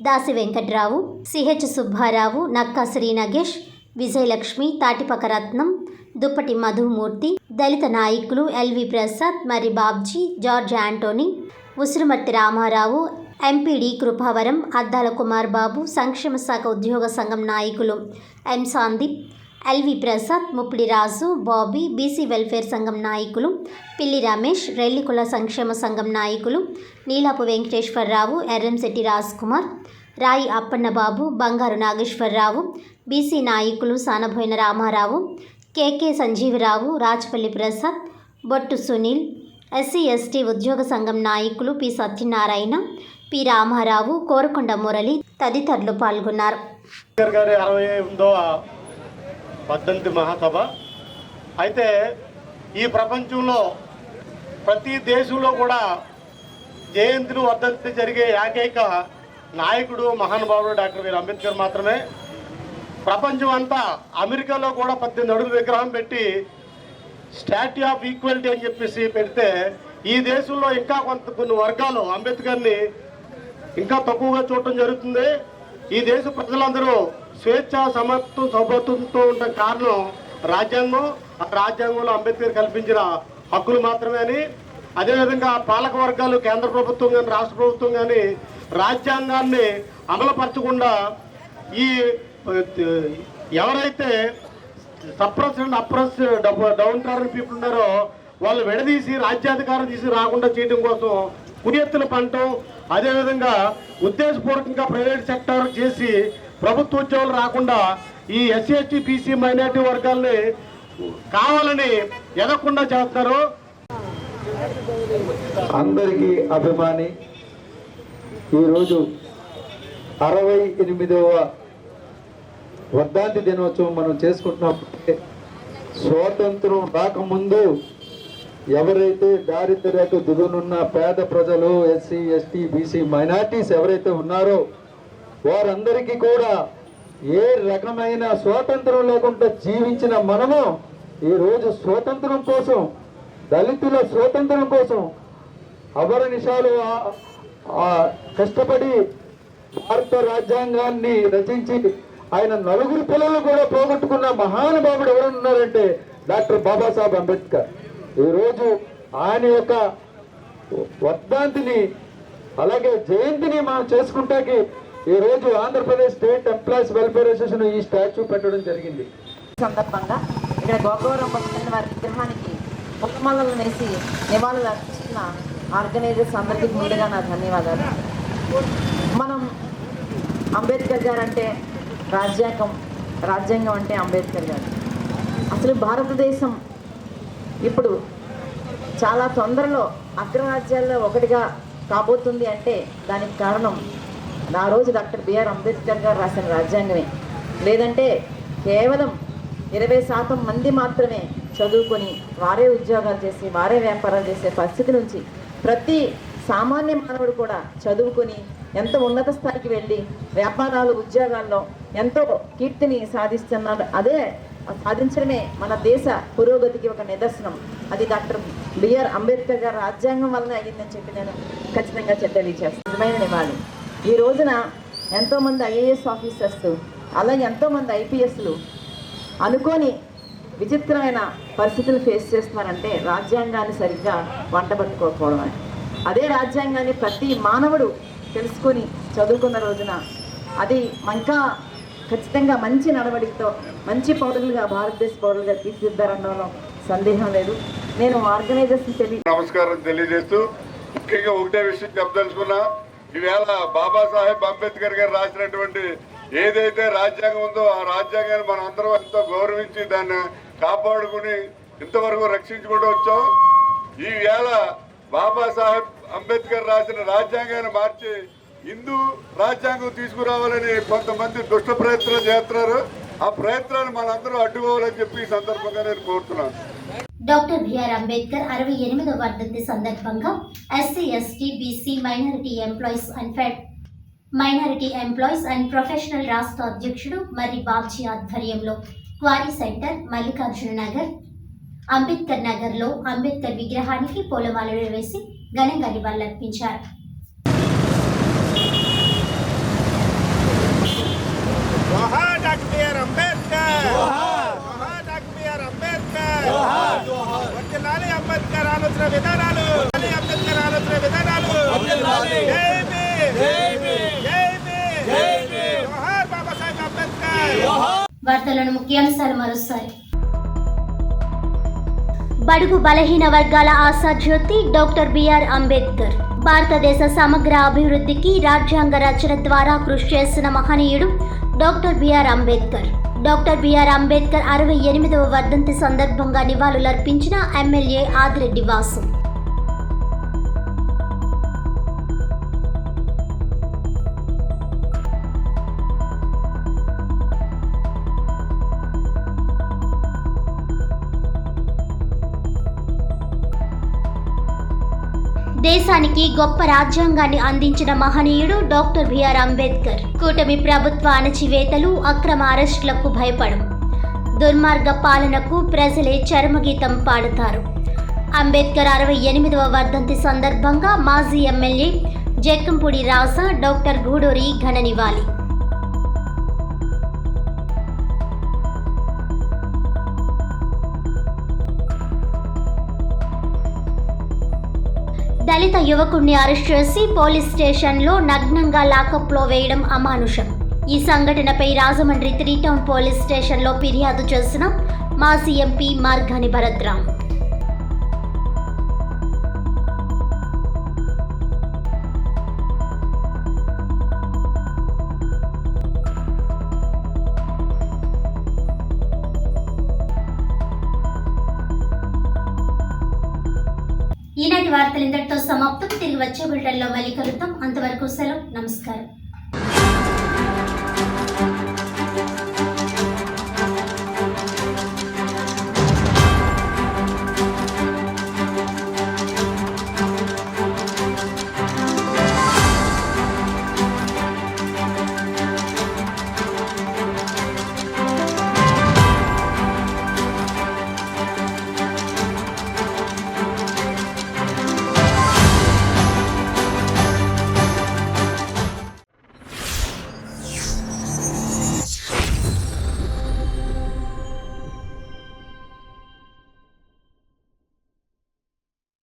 దాసి వెంకట్రావు, CH సుబ్బారావు, నక్కా శ్రీ నగేష్, విజయలక్ష్మి, తాటిపక రత్నం, దుప్పటి మధుమూర్తి, దళిత నాయకులు ఎల్వి ప్రసాద్, మరి Babji, George Antony, Usurumarthi Ramarao, MPD Krupavaram, Addala Kumar Babu, సంక్షేమ శాఖ ఉద్యోగ సంఘం నాయకులు M Sandeep, LV Prasad, Muppidi Raju, Bobby, BC welfare సంఘం నాయకులు పిల్లి రమేష్, రెల్లికుల సంక్షేమ సంఘం నాయకులు నీలాపు వెంకటేశ్వరరావు, ఎర్రంశెట్టి రాజ్ కుమార్, రాయి అప్పన్నబాబు, బంగారు నాగేశ్వరరావు, బీసీ నాయకులు సానబోయిన రామారావు, కేకే సంజీవరావు, రాజపల్లి ప్రసాద్, బొట్టు సునీల్, SC/ST ఉద్యోగ సంఘం నాయకులు పి సత్యనారాయణ, పి రామారావు, కోరకొండ మురళి తదితరులు పాల్గొన్నారు. గారి 68వ వర్ధంతి మహాసభ అయితే ఈ ప్రపంచంలో ప్రతి దేశంలో కూడా జయంతిని వర్ధంతి జరిగే ఏకైక నాయకుడు, మహానుభావుడు డాక్టర్ బిఆర్ అంబేద్కర్ మాత్రమే. ప్రపంచం అంతా అమెరికాలో కూడా 18 అడుగుల విగ్రహం పెట్టి స్టాట్యూ ఆఫ్ ఈక్వాలిటీ అని చెప్పేసి పెడితే ఈ దేశంలో ఇంకా కొన్ని వర్గాలు అంబేద్కర్ని ఇంకా తక్కువగా చూడటం జరుగుతుంది. ఈ దేశ ప్రజలందరూ స్వేచ్ఛ, సమత్వం, సౌభత్వంతో ఉన్న కారణం రాజ్యాంగం. ఆ రాజ్యాంగంలో అంబేద్కర్ కల్పించిన హక్కులు మాత్రమే అని, అదేవిధంగా పాలక వర్గాలు, కేంద్ర ప్రభుత్వం కానీ రాష్ట్ర ప్రభుత్వం కానీ రాజ్యాంగాన్ని అమలుపరచకుండా ఈ ఎవరైతే suppress and oppress down trodden people ఉన్నారో వాళ్ళు విడదీసి రాజ్యాధికారం తీసి రాకుండా చేయడం కోసం కురియత్తులు పంటం, అదేవిధంగా ఉద్దేశపూర్వకంగా ప్రైవేట్ సెక్టర్ చేసి ప్రభుత్వ ఉద్యోగులు రాకుండా ఈ ఎస్సీ ఎస్టీ బీసీ మైనారిటీ వర్గాల్ని కావాలని ఎదగకుండా చేస్తారు. అందరికీ అభిమాని ఈరోజు 68వ వర్ధంతి దినోత్సవం మనం చేసుకుంటున్నప్పుడు స్వాతంత్రం రాకముందు ఎవరైతే దారిద్ర్యకు దిగునున్న పేద ప్రజలు, ఎస్సీ ఎస్టీ బీసీ మైనారిటీస్ ఎవరైతే ఉన్నారో వారందరికీ కూడా ఏ రకమైన స్వాతంత్రం లేకుండా జీవించిన మనము ఈరోజు స్వాతంత్రం కోసం, దళితుల స్వాతంత్రం కోసం అహర్నిశలు కష్టపడి భారత రాజ్యాంగాన్ని రచించి ఆయన నలుగురు పిల్లలు కూడా పోగొట్టుకున్న మహానుభావుడు ఎవరున్నారంటే డాక్టర్ బాబాసాహెబ్ అంబేద్కర్. ఈరోజు ఆయన యొక్క వర్ధంతిని అలాగే జయంతిని మనం చేసుకుంటాకి ఈరోజు Andhra Pradesh state employees welfare association ఈ స్టాచ్యూ పెట్టడం జరిగింది. సందర్భంగా ఇక్కడ గోకవరం బస్టాండ్ వారి విగ్రహానికి పుష్పమాలలు వేసి నివాళులు అర్పిస్తున్న ఆర్గనైజర్స్ అందరికీ ముందుగా నా ధన్యవాదాలు. మనం అంబేద్కర్ గారు అంటే రాజ్యాంగం అంటే అంబేద్కర్ గారు. అసలు భారతదేశం ఇప్పుడు చాలా తొందరలో అగ్రరాజ్యాల్లో ఒకటిగా కాబోతుంది అంటే దానికి కారణం ఆ రోజు డాక్టర్ బిఆర్ అంబేద్కర్ గారు రాసిన రాజ్యాంగమే. లేదంటే కేవలం 20% మంది మాత్రమే చదువుకొని వారే ఉద్యోగాలు చేసి వారే వ్యాపారాలు చేసే పరిస్థితి నుంచి ప్రతి సామాన్య మానవుడు కూడా చదువుకొని ఎంతో ఉన్నత స్థాయికి వెళ్ళి వ్యాపారాలు ఉద్యోగాల్లో ఎంతో కీర్తిని సాధిస్తున్నారు. అదే సాధించడమే మన దేశ పురోగతికి ఒక నిదర్శనం. అది డాక్టర్ బిఆర్ అంబేద్కర్ గారు రాజ్యాంగం వలన అయ్యిందని చెప్పి నేను ఖచ్చితంగా తెలియజేస్తాను. నిజమైన నివాళి. ఈ రోజున ఎంతోమంది ఐఏఎస్ ఆఫీసర్స్ అలాగే ఎంతోమంది ఐపీఎస్లు అనుకోని విచిత్రమైన పరిస్థితులు ఫేస్ చేస్తున్నారంటే రాజ్యాంగాన్ని సరిగ్గా వంటబట్టుకోకపోవడం. అదే రాజ్యాంగాన్ని ప్రతి మానవుడు తెలుసుకొని చదువుకున్న రోజున అది ఇంకా ఖచ్చితంగా మంచి నడవడికతో మంచి పౌరులుగా భారతదేశ పౌరులుగా తీర్చిదిద్దారనడంలో సందేహం లేదు. నేను ఆర్గనైజర్స్ని నమస్కారం తెలియజేస్తూ ముఖ్యంగా ఒకటే విషయం చెప్పదలుచుకున్నా. ఈవేళ బాబాసాహెబ్ అంబేద్కర్ గారు రాసినటువంటి ఏదైతే రాజ్యాంగం ఉందో ఆ రాజ్యాంగాన్ని మనం అందరం ఎంతో గౌరవించి దాన్ని కాపాడుకుని ఇంతవరకు రక్షించుకుంటూ వచ్చాం. ఈ వేళ బాబాసాహెబ్ అంబేద్కర్ రాసిన రాజ్యాంగాన్ని మార్చి హిందూ రాజ్యాంగం తీసుకురావాలని కొంతమంది దుష్ట ప్రయత్నాలు చేస్తున్నారు. ఆ ప్రయత్నాన్ని మనందరూ అడ్డుకోవాలని చెప్పి ఈ సందర్భంగా నేను కోరుతున్నాను. డాక్టర్ బిఆర్ అంబేద్కర్ 68వ వర్ధంతి సందర్భంగా SC ST BC minority employees and professional రాష్ట్ర అధ్యక్షుడు మర్రి బాబ్జీ ఆధ్వర్యంలో క్వారీ సెంటర్, మల్లికార్జున నగర్, అంబేద్కర్ నగర్లో అంబేద్కర్ విగ్రహానికి పూలమాలలు వేసి ఘనంగా నివాళులర్పించారు. అంబేద్కర్ ఆలోచన విధానాలు వార్తలను ముఖ్యాంశాలు మరోసారి. బడుగు బలహీన వర్గాల ఆశాజ్యోతి డాక్టర్ బిఆర్ అంబేద్కర్. భారతదేశ సమగ్ర అభివృద్ధికి రాజ్యాంగ రచన ద్వారా కృషి చేసిన మహనీయుడు doctor BR Ambedkar. Doctor BR Ambedkar 68వ వర్ధంతి సందర్భంగా నివాళులర్పించిన ఎమ్మెల్యే ఆదిరెడ్డి వాసు. దేశానికి గొప్ప రాజ్యాంగాన్ని అందించిన మహనీయుడు డాక్టర్ బిఆర్ అంబేద్కర్. కూటమి ప్రభుత్వ అణచివేతలు, అక్రమ అరెస్టులకు భయపడం, దుర్మార్గ పాలనకు ప్రజలే చరమగీతం పాడుతారు. అంబేద్కర్ 68వ వర్ధంతి సందర్భంగా మాజీ ఎమ్మెల్యే జక్కంపూడి రాజా, డాక్టర్ గూడూరి ఘన నివాళి. దళిత యువకుడిని అరెస్ట్ చేసి పోలీస్ స్టేషన్లో నగ్నంగా లాకప్లో వేయడం అమానుషం. ఈ సంఘటనపై రాజమండ్రి 3 టౌన్ పోలీస్ స్టేషన్లో ఫిర్యాదు చేసిన మాజీ ఎంపీ మార్గాని భరత్రాం. ఈనాటి వార్తలు ఇంతటితో సమాప్తం. తిరిగి వచ్చే బులెటిన్లో మళ్ళీ కలుద్దాం. అంతవరకు సెలవు. నమస్కారం.